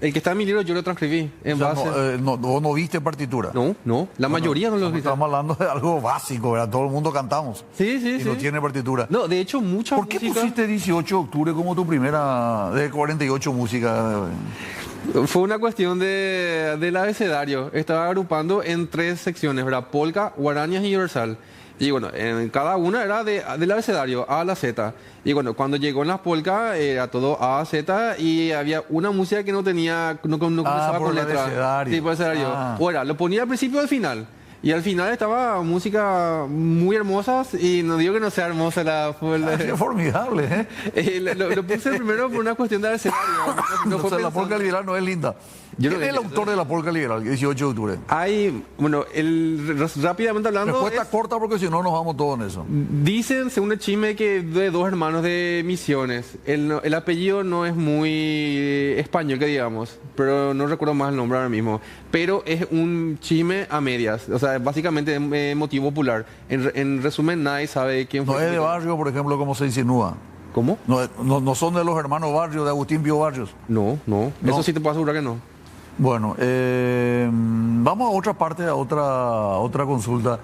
[SPEAKER 3] El que está en mi libro yo lo transcribí en
[SPEAKER 1] O sea,
[SPEAKER 3] base.
[SPEAKER 1] vos no viste partitura.
[SPEAKER 3] No, la mayoría no lo viste.
[SPEAKER 1] Estamos hablando de algo básico, ¿verdad? Todo el mundo cantamos.
[SPEAKER 3] Sí,
[SPEAKER 1] Y no tiene partitura.
[SPEAKER 3] No, de hecho, mucha
[SPEAKER 1] ¿Por qué
[SPEAKER 3] música
[SPEAKER 1] pusiste 18 de octubre como tu primera de 48 música?
[SPEAKER 3] fue una cuestión del abecedario. Estaba agrupando en 3 secciones, ¿verdad? Polka, guarañas y universal. Y bueno, en cada una era del abecedario, A a la Z. Y bueno, cuando llegó en las polcas, era todo A a Z y había una música que no comenzaba
[SPEAKER 1] por
[SPEAKER 3] con
[SPEAKER 1] el
[SPEAKER 3] letra.
[SPEAKER 1] abecedario.
[SPEAKER 3] Sí, por el abecedario.
[SPEAKER 1] Ah.
[SPEAKER 3] O era, lo ponía al principio y al final. Y al final estaba música muy hermosas y no digo que no sea hermosa
[SPEAKER 1] Qué formidable, ¿eh?
[SPEAKER 3] lo puse primero por una cuestión de abecedario. No fue
[SPEAKER 1] O sea, la
[SPEAKER 3] pensando.
[SPEAKER 1] polca liberal no es linda.
[SPEAKER 3] Yo
[SPEAKER 1] ¿Quién
[SPEAKER 3] creo
[SPEAKER 1] es el
[SPEAKER 3] que-
[SPEAKER 1] autor de la polca liberal? 18 de octubre.
[SPEAKER 3] Rápidamente hablando,
[SPEAKER 1] Respuesta corta porque si no nos vamos todos en eso.
[SPEAKER 3] dicen, según el chisme, que de 2 hermanos de Misiones. El apellido no es muy español, que digamos, pero no recuerdo más el nombre ahora mismo. Pero es un chisme a medias, o sea, básicamente motivo popular. En resumen, nadie sabe quién fue.
[SPEAKER 1] No es de Barrio, por ejemplo, como se insinúa.
[SPEAKER 3] ¿Cómo?
[SPEAKER 1] No son de los hermanos Barrio, de Agustín Pío Barrios.
[SPEAKER 3] No.
[SPEAKER 1] No.
[SPEAKER 3] Eso sí te puedo asegurar que no.
[SPEAKER 1] Bueno, vamos a otra parte, a otra consulta.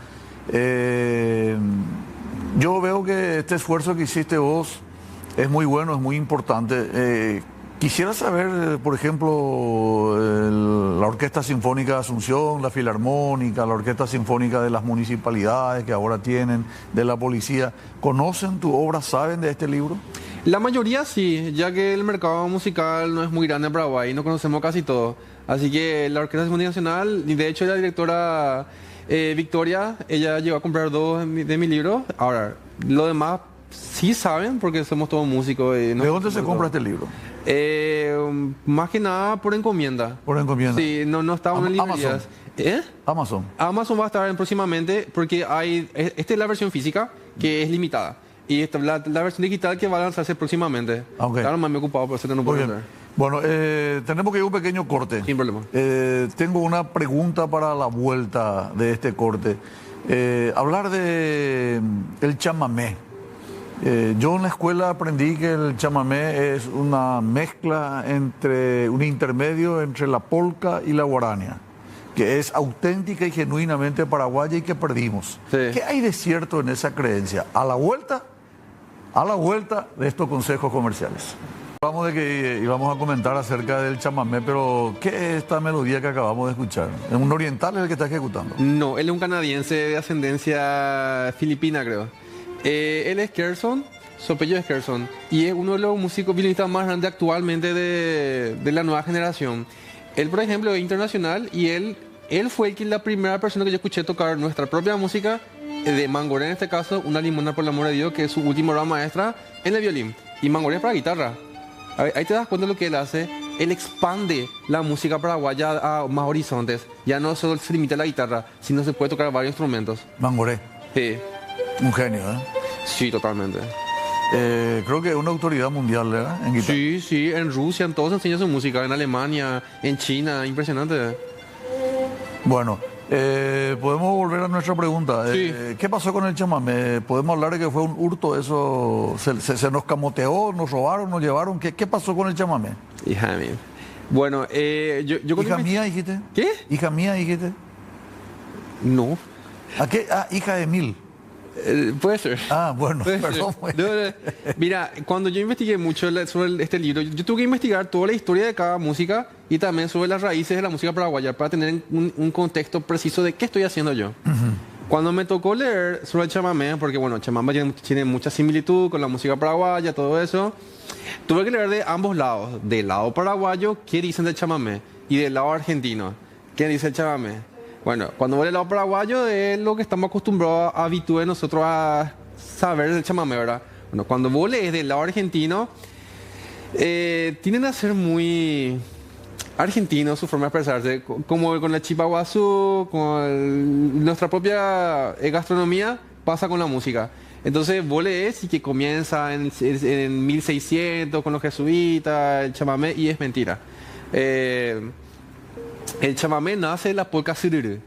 [SPEAKER 1] Yo veo que este esfuerzo que hiciste vos es muy bueno, es muy importante. Quisiera saber, por ejemplo, la Orquesta Sinfónica de Asunción, la Filarmónica, la Orquesta Sinfónica de las municipalidades que ahora tienen, de la policía, ¿conocen tu obra, saben de este libro?
[SPEAKER 3] La mayoría sí, ya que el mercado musical no es muy grande en Paraguay, no conocemos casi todo. Así que la Orquesta Sinfónica Nacional, y de hecho la directora Victoria, ella llegó a comprar 2 de mis libros. Ahora, lo demás sí saben porque somos todos músicos.
[SPEAKER 1] ¿De dónde se compra este libro?
[SPEAKER 3] Más que nada por encomienda.
[SPEAKER 1] Por encomienda.
[SPEAKER 3] Sí, no está en librerías.
[SPEAKER 1] Amazon.
[SPEAKER 3] Amazon va a estar próximamente porque esta es la versión física que es limitada. Y esta, la versión digital que va a lanzarse próximamente.
[SPEAKER 1] Okay.
[SPEAKER 3] Claro, más me he ocupado, por eso no
[SPEAKER 1] Muy
[SPEAKER 3] puedo
[SPEAKER 1] bien.
[SPEAKER 3] hacer.
[SPEAKER 1] Bueno, tenemos que ir a un pequeño corte.
[SPEAKER 3] Sin problema.
[SPEAKER 1] Tengo una pregunta para la vuelta de este corte. Hablar de el chamamé. Yo en la escuela aprendí que el chamamé es una mezcla un intermedio entre la polca y la guarania. que es auténtica y genuinamente paraguaya y que perdimos.
[SPEAKER 3] Sí.
[SPEAKER 1] ¿Qué hay de cierto en esa creencia? A la vuelta de estos consejos comerciales. Vamos de que íbamos a comentar acerca del chamamé, pero ¿qué es esta melodía que acabamos de escuchar? ¿Es un oriental el que está ejecutando?
[SPEAKER 3] No, él es un canadiense de ascendencia filipina, creo. Él es Gerson, su apellido es Gerson, y es uno de los músicos violinistas más grandes actualmente de la nueva generación. Él, por ejemplo, es internacional y él fue la primera persona que yo escuché tocar nuestra propia música, de Mangoré en este caso, Una limona por el amor de Dios, que es su última obra maestra, en el violín. Y Mangoré es para guitarra. Ahí te das cuenta de lo que él hace. Él expande la música paraguaya a más horizontes. Ya no solo se limita a la guitarra, sino se puede tocar varios instrumentos.
[SPEAKER 1] Mangoré.
[SPEAKER 3] Sí.
[SPEAKER 1] Un genio, ¿eh?
[SPEAKER 3] Sí, totalmente.
[SPEAKER 1] Creo que es una autoridad mundial, ¿verdad? En guitarra.
[SPEAKER 3] Sí, sí, en Rusia, en todos enseñan su música, en Alemania, en China, impresionante.
[SPEAKER 1] Bueno, podemos volver a nuestra pregunta.
[SPEAKER 3] Sí.
[SPEAKER 1] ¿Qué pasó con el chamamé? ¿Podemos hablar de que fue un hurto eso? ¿Se nos camoteó, nos robaron, nos llevaron? ¿Qué pasó con el chamamé?
[SPEAKER 3] Hija mía. Bueno, yo
[SPEAKER 1] ¿Hija mía dijiste?
[SPEAKER 3] ¿Qué?
[SPEAKER 1] ¿Hija mía dijiste?
[SPEAKER 3] No.
[SPEAKER 1] ¿A qué? Ah, hija de Mil.
[SPEAKER 3] Puede ser.
[SPEAKER 1] Ah, bueno,
[SPEAKER 3] Puede
[SPEAKER 1] perdón.
[SPEAKER 3] ser. No. Mira, cuando yo investigué mucho sobre este libro, yo tuve que investigar toda la historia de cada música y también sobre las raíces de la música paraguaya para tener un contexto preciso de qué estoy haciendo yo. Cuando me tocó leer sobre el chamamé, porque bueno, el chamamé tiene mucha similitud con la música paraguaya, todo eso, tuve que leer de ambos lados. Del lado paraguayo, ¿qué dicen del chamamé? Y del lado argentino, ¿qué dice el chamamé? Bueno, cuando voy del lado paraguayo es lo que estamos acostumbrados a habituar nosotros a saber del chamamé, ¿verdad? Bueno, cuando vos lees del lado argentino, tienden a ser muy argentinos su forma de expresarse, como con la chipa guazú, con nuestra propia gastronomía, pasa con la música. Entonces vos lees y que comienza en 1600 con los jesuitas, el chamamé, y es mentira. El chamamé nace de la polca siriri.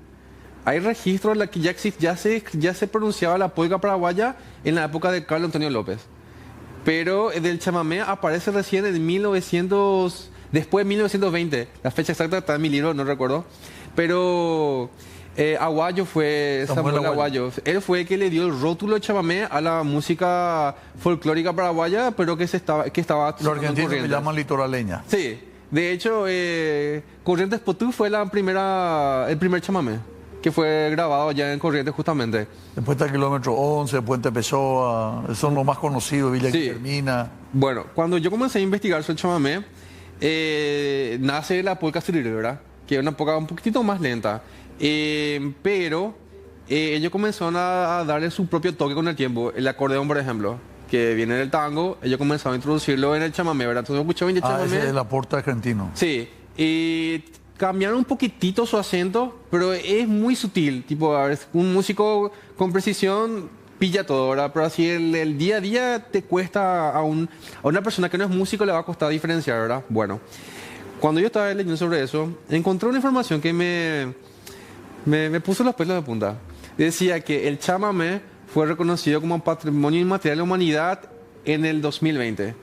[SPEAKER 3] Hay registros en los que ya se pronunciaba la polca paraguaya en la época de Carlos Antonio López. Pero del chamamé aparece recién en 1900, después de 1920. La fecha exacta está en mi libro, no recuerdo. Pero Aguayo fue Samuel Aguayo. Él fue el que le dio el rótulo de chamamé a la música folclórica paraguaya, pero que estaba
[SPEAKER 1] Los argentinos le llaman litoraleña.
[SPEAKER 3] Sí. De hecho, Corrientes Potú fue el primer chamamé que fue grabado ya en Corrientes justamente.
[SPEAKER 1] Después está el kilómetro 11, Puente Pessoa, son los más conocidos, Villa Guillermina.
[SPEAKER 3] Bueno, cuando yo comencé a investigar sobre el chamamé, nace la polca siriri, ¿verdad? Que es una polca un poquitito más lenta. Pero ellos comenzaron a darle su propio toque con el tiempo. El acordeón, por ejemplo, que viene del tango, ellos comenzaron a introducirlo en el chamamé, ¿verdad? Entonces, escuchó bien el chamamé.
[SPEAKER 1] Ese es el aporte argentino.
[SPEAKER 3] Sí, y cambiaron un poquitito su acento, pero es muy sutil. Tipo, a ver, un músico con precisión pilla todo, ¿verdad? Pero así el día a día te cuesta a una persona que no es músico le va a costar diferenciar, ¿verdad? Bueno, cuando yo estaba leyendo sobre eso, encontré una información que me puso los pelos de punta. Decía que el chamamé fue reconocido como Patrimonio Inmaterial de la Humanidad en el 2020.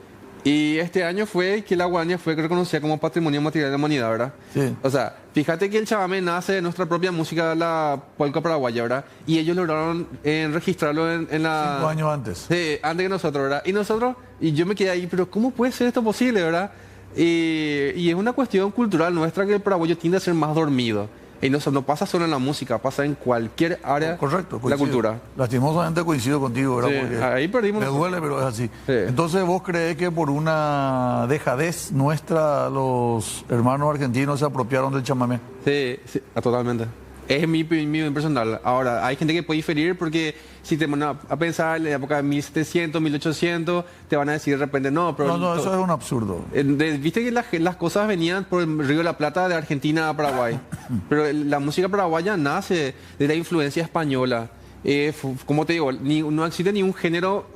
[SPEAKER 3] Y este año fue que la guaraña fue reconocida como Patrimonio Inmaterial de la Humanidad, ¿verdad? Sí. O sea, fíjate que el chamamé nace de nuestra propia música, la polca paraguaya, ¿verdad? Y ellos lograron registrarlo en la...
[SPEAKER 1] 5 años antes.
[SPEAKER 3] Sí, antes que nosotros, ¿verdad? Y yo me quedé ahí, pero ¿cómo puede ser esto posible, verdad? Y es una cuestión cultural nuestra que el paraguayo tiende a ser más dormido. Y no pasa solo en la música, pasa en cualquier área de la cultura.
[SPEAKER 1] Lastimosamente coincido contigo, ¿verdad?
[SPEAKER 3] Sí,
[SPEAKER 1] porque
[SPEAKER 3] ahí perdimos.
[SPEAKER 1] Me duele, pero es así.
[SPEAKER 3] Sí.
[SPEAKER 1] Entonces, ¿vos creés que por una dejadez nuestra los hermanos argentinos se apropiaron del chamamé?
[SPEAKER 3] Sí, totalmente. Es mi opinión personal. Ahora, hay gente que puede diferir porque si te van a pensar en la época de 1700, 1800, te van a decir de repente no, pero...
[SPEAKER 1] No, eso es un absurdo.
[SPEAKER 3] Viste que las cosas venían por el Río de la Plata de Argentina a Paraguay, pero la música paraguaya nace de la influencia española. Como te digo, no existe ningún género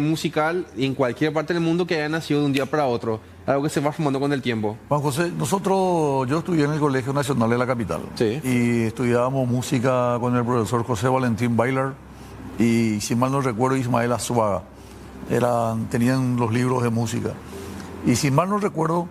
[SPEAKER 3] musical en cualquier parte del mundo que haya nacido de un día para otro. Algo que se va formando con el tiempo.
[SPEAKER 1] Juan José, yo estudié en el Colegio Nacional de la Capital.
[SPEAKER 3] Sí.
[SPEAKER 1] Y estudiábamos música con el profesor José Valentín Bailar y, si mal no recuerdo, Ismael Azuaga. Tenían los libros de música. Y si mal no recuerdo,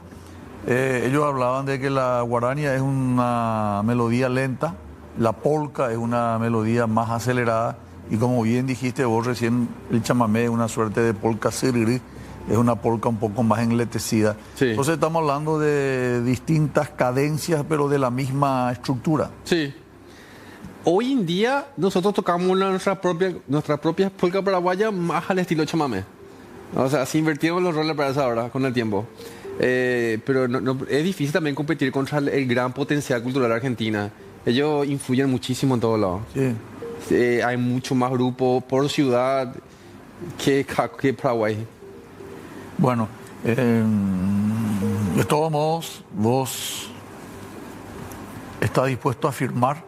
[SPEAKER 1] Ellos hablaban de que la guarania es una melodía lenta, la polca es una melodía más acelerada y como bien dijiste vos recién, el chamamé es una suerte de polca siriri, es una polca un poco más enletecida.
[SPEAKER 3] Sí.
[SPEAKER 1] Entonces estamos hablando de distintas cadencias pero de la misma estructura.
[SPEAKER 3] Sí. Hoy en día nosotros tocamos nuestra propia polca paraguaya más al estilo chamamé. O sea, se invirtieron los roles para esa hora con el tiempo. Pero es difícil también competir contra el gran potencial cultural de Argentina. Ellos influyen muchísimo en todos lados.
[SPEAKER 1] Sí.
[SPEAKER 3] Hay mucho más grupos por ciudad que Paraguay.
[SPEAKER 1] Bueno, de todos modos, vos estás dispuesto a afirmar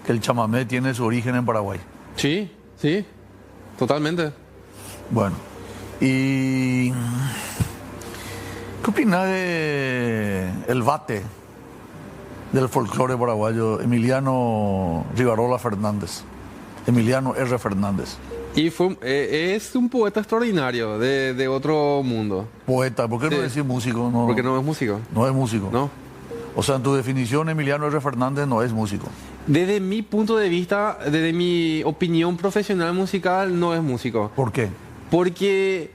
[SPEAKER 1] que el chamamé tiene su origen en Paraguay.
[SPEAKER 3] Sí, sí, totalmente.
[SPEAKER 1] Bueno, ¿y qué opinas de el bate del folclore paraguayo, Emiliano Rivarola Fernández? Emiliano R. Fernández.
[SPEAKER 3] Y es un poeta extraordinario de otro mundo.
[SPEAKER 1] Poeta, ¿por qué no
[SPEAKER 3] Sí.
[SPEAKER 1] decir músico? No,
[SPEAKER 3] Porque no es músico.
[SPEAKER 1] no es músico.
[SPEAKER 3] No.
[SPEAKER 1] O sea, en tu definición, Emiliano R. Fernández no es músico.
[SPEAKER 3] Desde mi punto de vista, desde mi opinión profesional musical, no es músico.
[SPEAKER 1] ¿Por qué?
[SPEAKER 3] Porque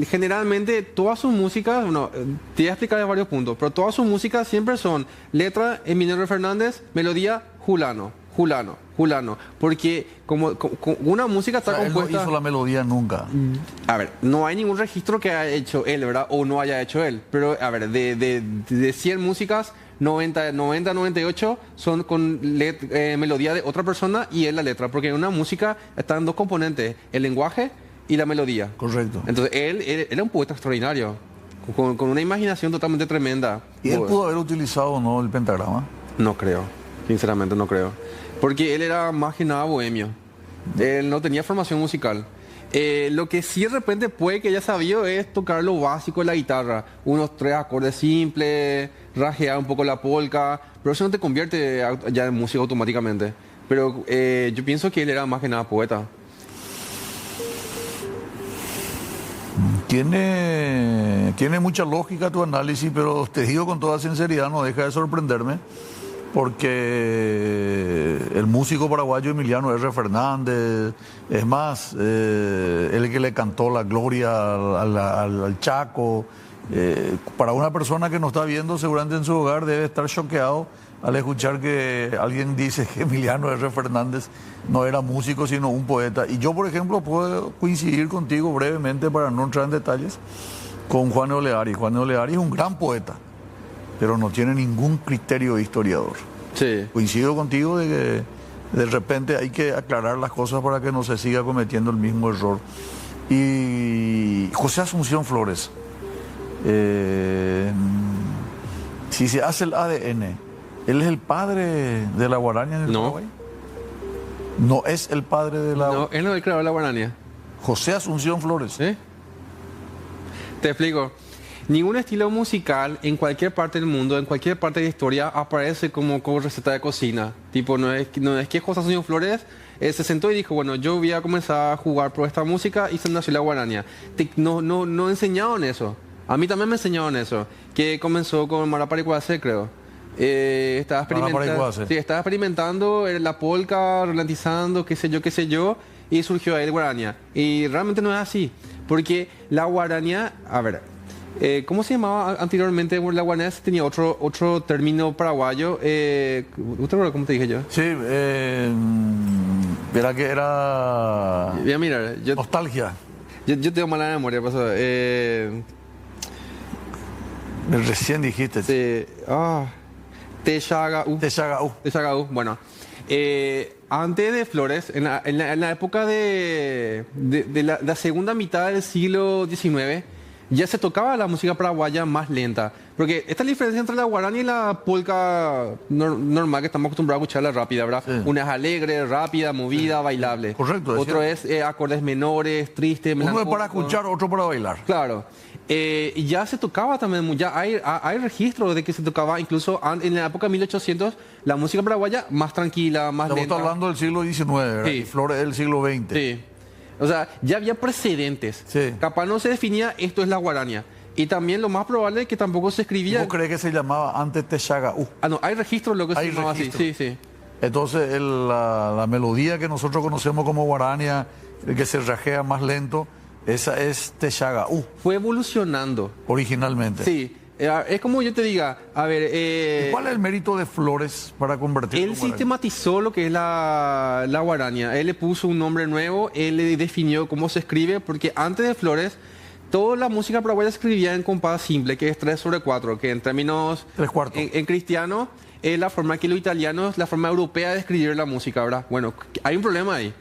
[SPEAKER 3] generalmente todas sus músicas, bueno, te voy a explicar en varios puntos, pero todas sus músicas siempre son letra Emiliano Fernández, melodía Julano, Julano, Julano. Porque como una música
[SPEAKER 1] O
[SPEAKER 3] está
[SPEAKER 1] sea, él no
[SPEAKER 3] compuesta...
[SPEAKER 1] hizo la melodía nunca.
[SPEAKER 3] A ver, no hay ningún registro que haya hecho él, ¿verdad? O no haya hecho él. Pero, a ver, de 100 músicas, 98 son con melodía de otra persona y él la letra. Porque en una música están dos componentes, el lenguaje y la melodía.
[SPEAKER 1] Correcto.
[SPEAKER 3] Entonces, él era un poeta extraordinario, con una imaginación totalmente tremenda.
[SPEAKER 1] ¿Y él pudo haber utilizado o no el pentagrama?
[SPEAKER 3] No creo, sinceramente no creo. Porque él era más que nada bohemio. Él no tenía formación musical. Lo que sí de repente puede que haya sabido es tocar lo básico de la guitarra. Unos 3 acordes simples, rajear un poco la polka. Pero eso no te convierte ya en músico automáticamente. Pero yo pienso que él era más que nada poeta.
[SPEAKER 1] Tiene mucha lógica tu análisis, pero te digo con toda sinceridad, no deja de sorprenderme, porque el músico paraguayo Emiliano R. Fernández, es más, el que le cantó la gloria al Chaco, para una persona que nos está viendo seguramente en su hogar debe estar choqueado al escuchar que alguien dice que Emiliano R. Fernández no era músico sino un poeta. Y yo, por ejemplo, puedo coincidir contigo brevemente para no entrar en detalles con Juan Oleari. Juan Oleari es un gran poeta, pero no tiene ningún criterio de historiador.
[SPEAKER 3] Sí.
[SPEAKER 1] Coincido contigo de que de repente hay que aclarar las cosas para que no se siga cometiendo el mismo error. Y José Asunción Flores, si se hace el ADN, ¿él es el padre de la guarania en el Paraguay? No es el padre de la...
[SPEAKER 3] No, él no es el creador de la guarania.
[SPEAKER 1] José Asunción Flores.
[SPEAKER 3] ¿Sí? Te explico. Ningún estilo musical en cualquier parte del mundo, en cualquier parte de la historia, aparece como receta de cocina. Tipo, no es que José Asunción Flores se sentó y dijo, bueno, yo voy a comenzar a jugar por esta música y se nació la guarania. No enseñaron eso. A mí también me enseñaron eso. Que comenzó con Maraparicuase, creo. Estaba experimentando la polka, ralentizando, qué sé yo, y surgió ahí el guarania. Y realmente no es así. Porque la guarania, a ver... ¿cómo se llamaba anteriormente la guarania? Tenía otro término paraguayo. ¿Usted recuerda cómo te dije yo?
[SPEAKER 1] Sí, verá que era...
[SPEAKER 3] Voy a mirar.
[SPEAKER 1] Nostalgia.
[SPEAKER 3] Yo tengo mala memoria, pasó.
[SPEAKER 1] Recién dijiste.
[SPEAKER 3] Texagaú. Bueno. Antes de Flores, en la época de la segunda mitad del siglo XIX, ya se tocaba la música paraguaya más lenta. Porque esta es la diferencia entre la guarania y la polka normal, que estamos acostumbrados a escucharla rápida, ¿verdad? Sí. Una es alegre, rápida, movida, bailable.
[SPEAKER 1] Correcto.
[SPEAKER 3] Otro es acordes menores, tristes,
[SPEAKER 1] melancólicos. Uno es para escuchar, otro para bailar.
[SPEAKER 3] Claro. Y ya se tocaba también, ya hay registros de que se tocaba incluso en la época de 1800, la música paraguaya más tranquila, más lenta.
[SPEAKER 1] Estamos hablando del siglo XIX, ¿verdad? Sí. Y Flores del siglo XX.
[SPEAKER 3] Sí. O sea, ya había precedentes.
[SPEAKER 1] Sí.
[SPEAKER 3] Capaz no se definía esto es la guarania. Y también lo más probable es que tampoco se escribía...
[SPEAKER 1] ¿Vos crees que se llamaba antes Texagaú?
[SPEAKER 3] No, hay registros lo que se
[SPEAKER 1] Hay
[SPEAKER 3] llamaba así,
[SPEAKER 1] registro.
[SPEAKER 3] sí, sí.
[SPEAKER 1] Entonces la melodía que nosotros conocemos como guarania, el que se rajea más lento, esa es Texagaú,
[SPEAKER 3] Fue evolucionando.
[SPEAKER 1] originalmente.
[SPEAKER 3] Sí, es como yo te diga, a ver...
[SPEAKER 1] ¿Y cuál es el mérito de Flores para convertirlo
[SPEAKER 3] Él
[SPEAKER 1] en guaraní?
[SPEAKER 3] sistematizó lo que es la guarania. Él le puso un nombre nuevo, él le definió cómo se escribe, porque antes de Flores, toda la música paraguaya se escribía en compás simple, que es 3/4, que en términos...
[SPEAKER 1] 3/4.
[SPEAKER 3] En cristiano, es la forma que los italianos, la forma europea de escribir la música, ¿verdad? Bueno, hay un problema ahí.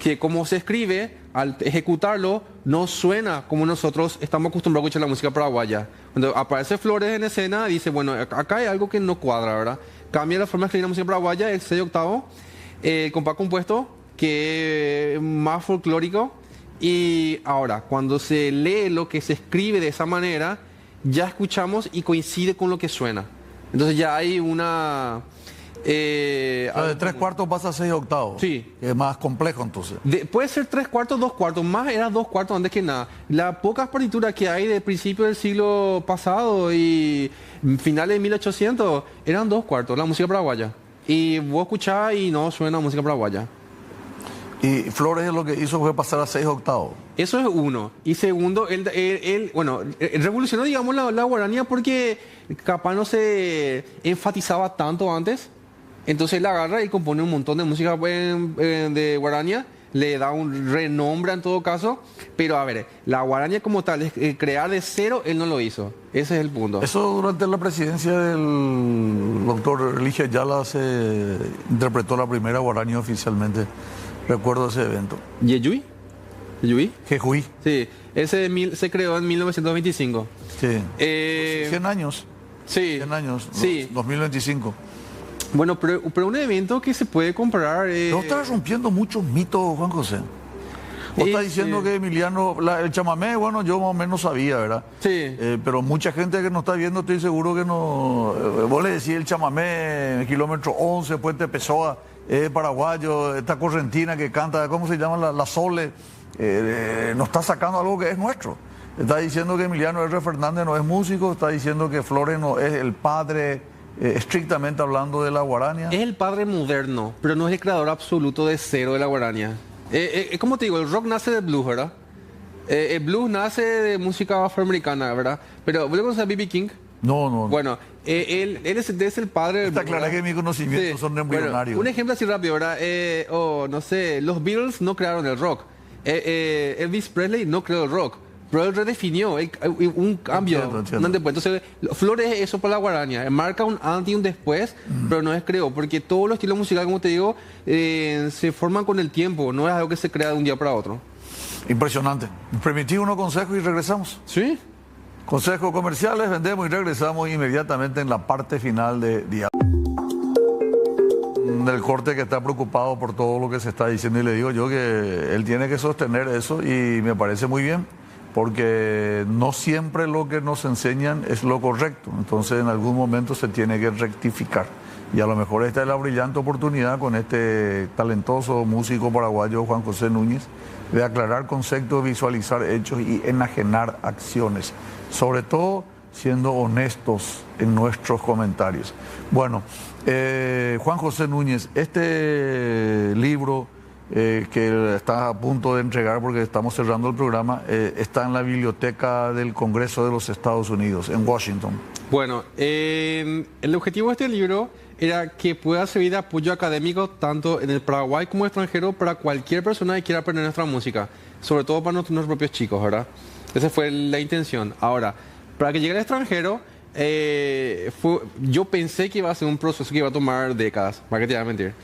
[SPEAKER 3] Que como se escribe, al ejecutarlo, no suena como nosotros estamos acostumbrados a escuchar la música paraguaya. Cuando aparece Flores en escena, dice, bueno, acá hay algo que no cuadra, ¿verdad? Cambia la forma de escribir la música paraguaya, el 6/8, el compás compuesto, que es más folclórico. Y ahora, cuando se lee lo que se escribe de esa manera, ya escuchamos y coincide con lo que suena. Entonces ya hay una...
[SPEAKER 1] O sea, de 3/4 pasa a 6/8.
[SPEAKER 3] Sí.
[SPEAKER 1] Que es más complejo entonces.
[SPEAKER 3] Puede ser 3/4, 2/4, más era 2/4 antes que nada. Las pocas partituras que hay de principio del siglo pasado y finales de 1800 eran 2/4, la música paraguaya. Y vos escuchás y no suena música paraguaya.
[SPEAKER 1] Y Flores lo que hizo fue pasar a 6/8.
[SPEAKER 3] Eso es uno. Y segundo, él revolucionó, digamos, la guaranía porque capaz no se enfatizaba tanto antes. Entonces él agarra y compone un montón de música de guarania, le da un renombre en todo caso. Pero a ver, la guarania como tal, crear de cero, él no lo hizo. Ese es el punto.
[SPEAKER 1] Eso durante la presidencia del doctor Eligio Ayala se interpretó la primera guarania oficialmente. Recuerdo ese evento.
[SPEAKER 3] ¿Yeyuy? ¿Yeyuy?
[SPEAKER 1] Jejuí.
[SPEAKER 3] Sí, ese se creó en 1925.
[SPEAKER 1] Sí.
[SPEAKER 3] Eh,
[SPEAKER 1] 100 años.
[SPEAKER 3] sí.
[SPEAKER 1] 100 años.
[SPEAKER 3] Sí.
[SPEAKER 1] 2025.
[SPEAKER 3] Bueno, pero un evento que se puede comprar...
[SPEAKER 1] Pero estás rompiendo muchos mitos, Juan José. Vos estás diciendo que Emiliano, el chamamé, bueno, yo más o menos sabía, ¿verdad?
[SPEAKER 3] Sí.
[SPEAKER 1] Pero mucha gente que nos está viendo, estoy seguro que no... vos le decís el chamamé, kilómetro 11, Puente Pessoa, paraguayo, esta correntina que canta, ¿cómo se llama? La Sole. Nos está sacando algo que es nuestro. Está diciendo que Emiliano R. Fernández no es músico, está diciendo que Flores no es el padre... estrictamente hablando de la guarania.
[SPEAKER 3] Es el padre moderno, pero no es el creador absoluto de cero de la guarania. Como te digo, el rock nace del blues, ¿verdad? El blues nace de música afroamericana, ¿verdad? Pero, ¿vos le conoces a B.B. King?
[SPEAKER 1] No.
[SPEAKER 3] Bueno, él es el padre del
[SPEAKER 1] Está
[SPEAKER 3] blues,
[SPEAKER 1] claro
[SPEAKER 3] ¿verdad?
[SPEAKER 1] que mis conocimientos
[SPEAKER 3] Sí.
[SPEAKER 1] son embrionarios.
[SPEAKER 3] Bueno, un ejemplo así rápido, ¿verdad? No sé, los Beatles no crearon el rock. Elvis Presley no creó el rock. Pero él redefinió un cambio.
[SPEAKER 1] Entiendo.
[SPEAKER 3] Entonces, Flores es eso para la guarania. Marca un antes y un después, pero no es creo. Porque todos los estilos musicales, como te digo, se forman con el tiempo. No es algo que se crea de un día para otro.
[SPEAKER 1] Impresionante. Permití unos consejos y regresamos.
[SPEAKER 3] ¿Sí?
[SPEAKER 1] Consejos comerciales, vendemos y regresamos inmediatamente en la parte final de Diálogo. Del corte que está preocupado por todo lo que se está diciendo y le digo yo que él tiene que sostener eso y me parece muy bien. Porque no siempre lo que nos enseñan es lo correcto, entonces en algún momento se tiene que rectificar. Y a lo mejor esta es la brillante oportunidad con este talentoso músico paraguayo Juan José Núñez de aclarar conceptos, visualizar hechos y enajenar acciones, sobre todo siendo honestos en nuestros comentarios. Bueno, Juan José Núñez, este libro... que está a punto de entregar porque estamos cerrando el programa, está en la biblioteca del Congreso de los Estados Unidos, en Washington.
[SPEAKER 3] Bueno, el objetivo de este libro era que pueda servir de apoyo académico tanto en el Paraguay como extranjero para cualquier persona que quiera aprender nuestra música, sobre todo para nuestros propios chicos, ¿verdad? Esa fue la intención. Ahora, para que llegue al extranjero, yo pensé que iba a ser un proceso que iba a tomar décadas, para que te voy a mentir.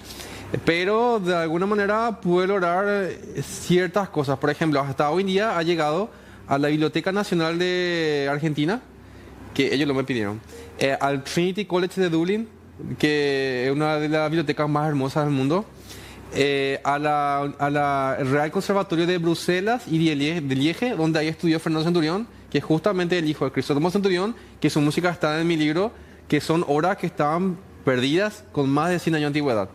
[SPEAKER 3] Pero de alguna manera pude lograr ciertas cosas. Por ejemplo, hasta hoy en día ha llegado a la Biblioteca Nacional de Argentina, que ellos lo me pidieron, al Trinity College de Dublín, que es una de las bibliotecas más hermosas del mundo, a la Real Conservatorio de Bruselas y de Liege, donde ahí estudió Fernando Centurión, que es justamente el hijo de Cristótomo Centurión, que su música está en mi libro, que son obras que estaban perdidas con más de 100 años de antigüedad.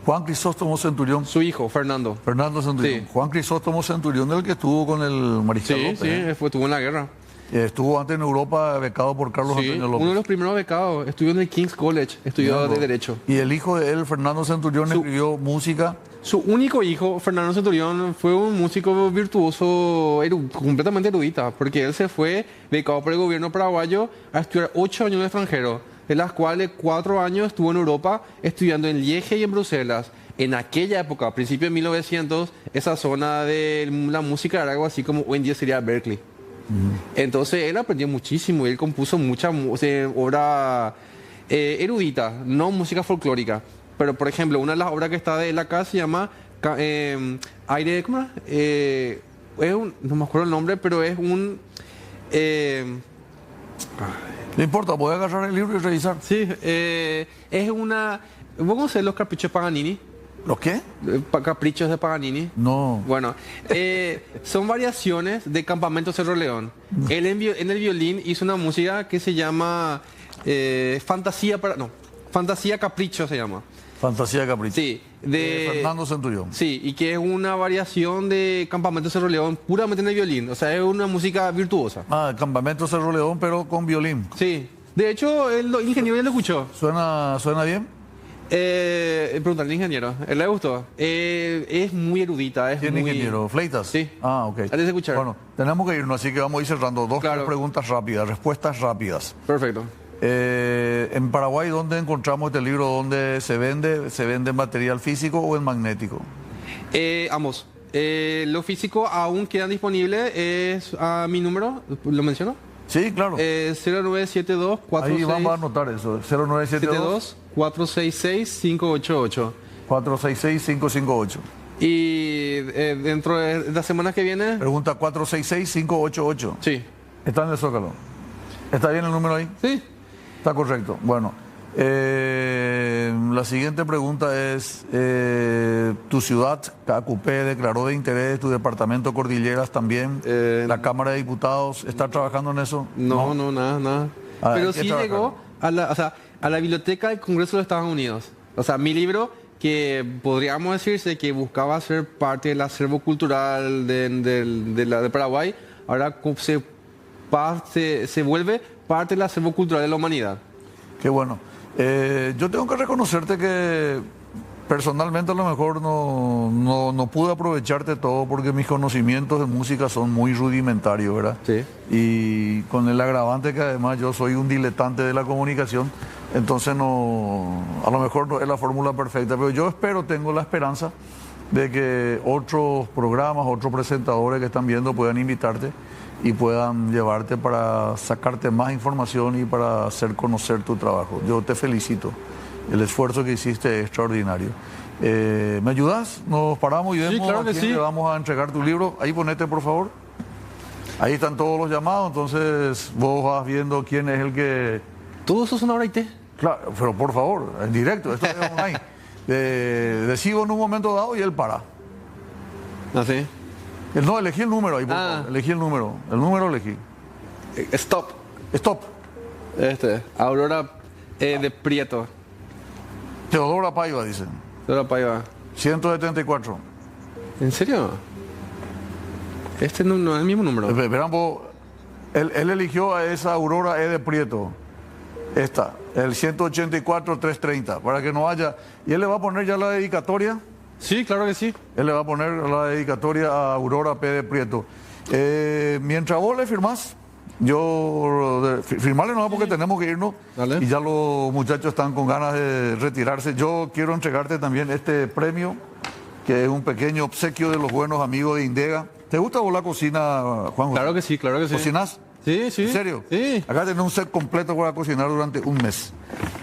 [SPEAKER 1] Juan Crisóstomo Centurión.
[SPEAKER 3] Su hijo, Fernando.
[SPEAKER 1] Fernando Centurión.
[SPEAKER 3] Sí.
[SPEAKER 1] Juan Crisóstomo Centurión, el que estuvo con el Mariscal
[SPEAKER 3] Sí,
[SPEAKER 1] López.
[SPEAKER 3] sí, estuvo en la guerra.
[SPEAKER 1] Estuvo antes en Europa becado por Carlos
[SPEAKER 3] Sí,
[SPEAKER 1] Antonio López.
[SPEAKER 3] uno de los primeros becados. Estudió en el King's College, estudió de Derecho.
[SPEAKER 1] Y el hijo de él, Fernando Centurión, escribió música.
[SPEAKER 3] Su único hijo, Fernando Centurión, fue un músico virtuoso, completamente erudita, porque él se fue becado por el gobierno paraguayo a estudiar 8 años en el extranjero, de las cuales 4 años estuvo en Europa estudiando en Liege y en Bruselas. En aquella época, a principios de 1900, esa zona de la música era algo así como hoy en día sería Berkeley. Entonces él aprendió muchísimo y él compuso mucha obra erudita, no música folclórica. Pero por ejemplo, una de las obras que está de él acá se llama Aire, ¿cómo era? No me acuerdo el nombre, pero es un...
[SPEAKER 1] No importa, voy a agarrar el libro y revisar.
[SPEAKER 3] sí, es una... ¿Vos conocés los caprichos Paganini?
[SPEAKER 1] ¿Los qué?
[SPEAKER 3] Caprichos de Paganini.
[SPEAKER 1] No.
[SPEAKER 3] Bueno, son variaciones de Campamento Cerro León. Él en el violín hizo una música que se llama Fantasía Capricho se llama.
[SPEAKER 1] Fantasía de Capricho.
[SPEAKER 3] Sí, de
[SPEAKER 1] Fernando Centurión.
[SPEAKER 3] Sí, y que es una variación de Campamento Cerro León puramente en el violín. O sea, es una música virtuosa.
[SPEAKER 1] Ah, el Campamento Cerro León, pero con violín.
[SPEAKER 3] Sí. De hecho, el ingeniero ya lo escuchó.
[SPEAKER 1] ¿Suena bien?
[SPEAKER 3] Preguntarle al ingeniero. ¿Le gustó? Es muy erudita. Es
[SPEAKER 1] ¿Quién
[SPEAKER 3] muy...
[SPEAKER 1] ingeniero? ¿Fleitas?
[SPEAKER 3] Sí.
[SPEAKER 1] Ah, ok.
[SPEAKER 3] Antes de escuchar.
[SPEAKER 1] Bueno, tenemos que irnos, así que vamos a ir cerrando. Dos
[SPEAKER 3] Claro.
[SPEAKER 1] tres preguntas rápidas, respuestas rápidas.
[SPEAKER 3] Perfecto.
[SPEAKER 1] En Paraguay, ¿dónde encontramos este libro? ¿Dónde se vende? ¿Se vende en material físico o en magnético?
[SPEAKER 3] Ambos. Lo físico aún quedan disponibles. Es a mi número. ¿Lo menciono?
[SPEAKER 1] Sí, claro.
[SPEAKER 3] 0972
[SPEAKER 1] Ahí vamos a anotar eso. 0972
[SPEAKER 3] 466-588.
[SPEAKER 1] 466-558.
[SPEAKER 3] Y dentro de las semanas que viene,
[SPEAKER 1] Pregunta 466-588.
[SPEAKER 3] sí.
[SPEAKER 1] Está en el Zócalo. ¿Está bien el número ahí?
[SPEAKER 3] Sí.
[SPEAKER 1] Está correcto. Bueno, la siguiente pregunta es, ¿tu ciudad, KQP, declaró de interés tu departamento Cordilleras también? ¿La Cámara de Diputados está trabajando en eso?
[SPEAKER 3] No, nada.
[SPEAKER 1] Ah,
[SPEAKER 3] Pero
[SPEAKER 1] hay que
[SPEAKER 3] sí
[SPEAKER 1] trabajar.
[SPEAKER 3] llegó a la Biblioteca del Congreso de los Estados Unidos. O sea, mi libro, que podríamos decirse que buscaba ser parte del acervo cultural de Paraguay, ahora se vuelve parte del acervo cultural de la humanidad.
[SPEAKER 1] Qué bueno. Yo tengo que reconocerte que personalmente a lo mejor no pude aprovecharte todo porque mis conocimientos de música son muy rudimentarios, ¿verdad?
[SPEAKER 3] Sí.
[SPEAKER 1] Y con el agravante que además yo soy un diletante de la comunicación, entonces a lo mejor no es la fórmula perfecta, pero yo tengo la esperanza de que otros programas, otros presentadores que están viendo puedan invitarte y puedan llevarte para sacarte más información y para hacer conocer tu trabajo. Yo te felicito. El esfuerzo que hiciste es extraordinario. ¿Me ayudas? Nos paramos y vemos
[SPEAKER 3] claro
[SPEAKER 1] a
[SPEAKER 3] que
[SPEAKER 1] quién
[SPEAKER 3] sí.
[SPEAKER 1] le vamos a entregar tu libro. Ahí ponete, por favor. Ahí están todos los llamados, entonces vos vas viendo quién es el que...
[SPEAKER 3] ¿Todo eso es una hora y té?
[SPEAKER 1] Claro, pero por favor, en directo, esto es online. Decido en un momento dado y él para.
[SPEAKER 3] ¿Ah, sí?
[SPEAKER 1] No, elegí el número ahí, por favor. Elegí el número. El número elegí.
[SPEAKER 3] Stop.
[SPEAKER 1] Stop.
[SPEAKER 3] Aurora de Prieto.
[SPEAKER 1] Teodora Paiva, dicen.
[SPEAKER 3] Aurora Paiva.
[SPEAKER 1] 174.
[SPEAKER 3] ¿En serio? Este no es el mismo número.
[SPEAKER 1] Verán vos, él eligió a esa Aurora E de Prieto. Esta, el 184-330, para que no haya... Y él le va a poner ya la dedicatoria.
[SPEAKER 3] Sí, claro que sí.
[SPEAKER 1] Él le va a poner la dedicatoria a Aurora P. de Prieto. Mientras vos le firmás, firmarle no porque tenemos que irnos.
[SPEAKER 3] Dale.
[SPEAKER 1] Y ya los muchachos están con ganas de retirarse. Yo quiero entregarte también este premio, que es un pequeño obsequio de los buenos amigos de Indega. ¿Te gusta vos la cocina, Juan José?
[SPEAKER 3] Claro que sí, claro que sí.
[SPEAKER 1] ¿Cocinás?
[SPEAKER 3] Sí, sí.
[SPEAKER 1] ¿En serio?
[SPEAKER 3] Sí.
[SPEAKER 1] Acá tenés un set completo para cocinar durante un mes.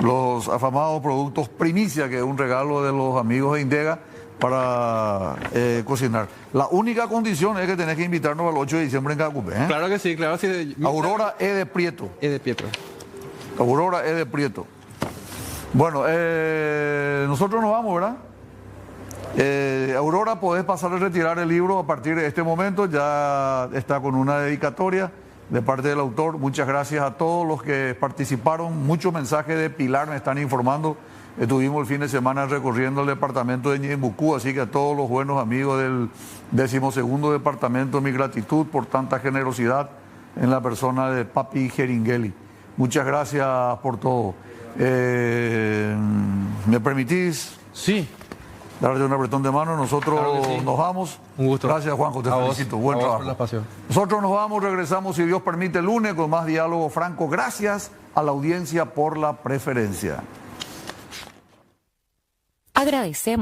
[SPEAKER 1] Los afamados productos Primicia, que es un regalo de los amigos de Indega para cocinar. La única condición es que tenés que invitarnos al 8 de diciembre en KQP.
[SPEAKER 3] Claro que sí, claro que sí.
[SPEAKER 1] Aurora E. de Prieto.
[SPEAKER 3] Es de Pietro.
[SPEAKER 1] Aurora E. de Prieto. Bueno, nosotros nos vamos, ¿verdad? Aurora, podés pasar a retirar el libro a partir de este momento. Ya está con una dedicatoria de parte del autor. Muchas gracias a todos los que participaron. Muchos mensajes de Pilar me están informando. Estuvimos el fin de semana recorriendo el departamento de Ñembucú, así que a todos los buenos amigos del 12º departamento, mi gratitud por tanta generosidad en la persona de Papi Jeringueli. Muchas gracias por todo. ¿Me permitís?
[SPEAKER 3] Sí.
[SPEAKER 1] Darle un apretón de mano. Nosotros nos vamos.
[SPEAKER 3] Un gusto.
[SPEAKER 1] Gracias, Juanjo, te felicito. Buen trabajo. Nosotros nos vamos, regresamos, si Dios permite, el lunes con más diálogo franco. Gracias a la audiencia por la preferencia.
[SPEAKER 4] Agradecemos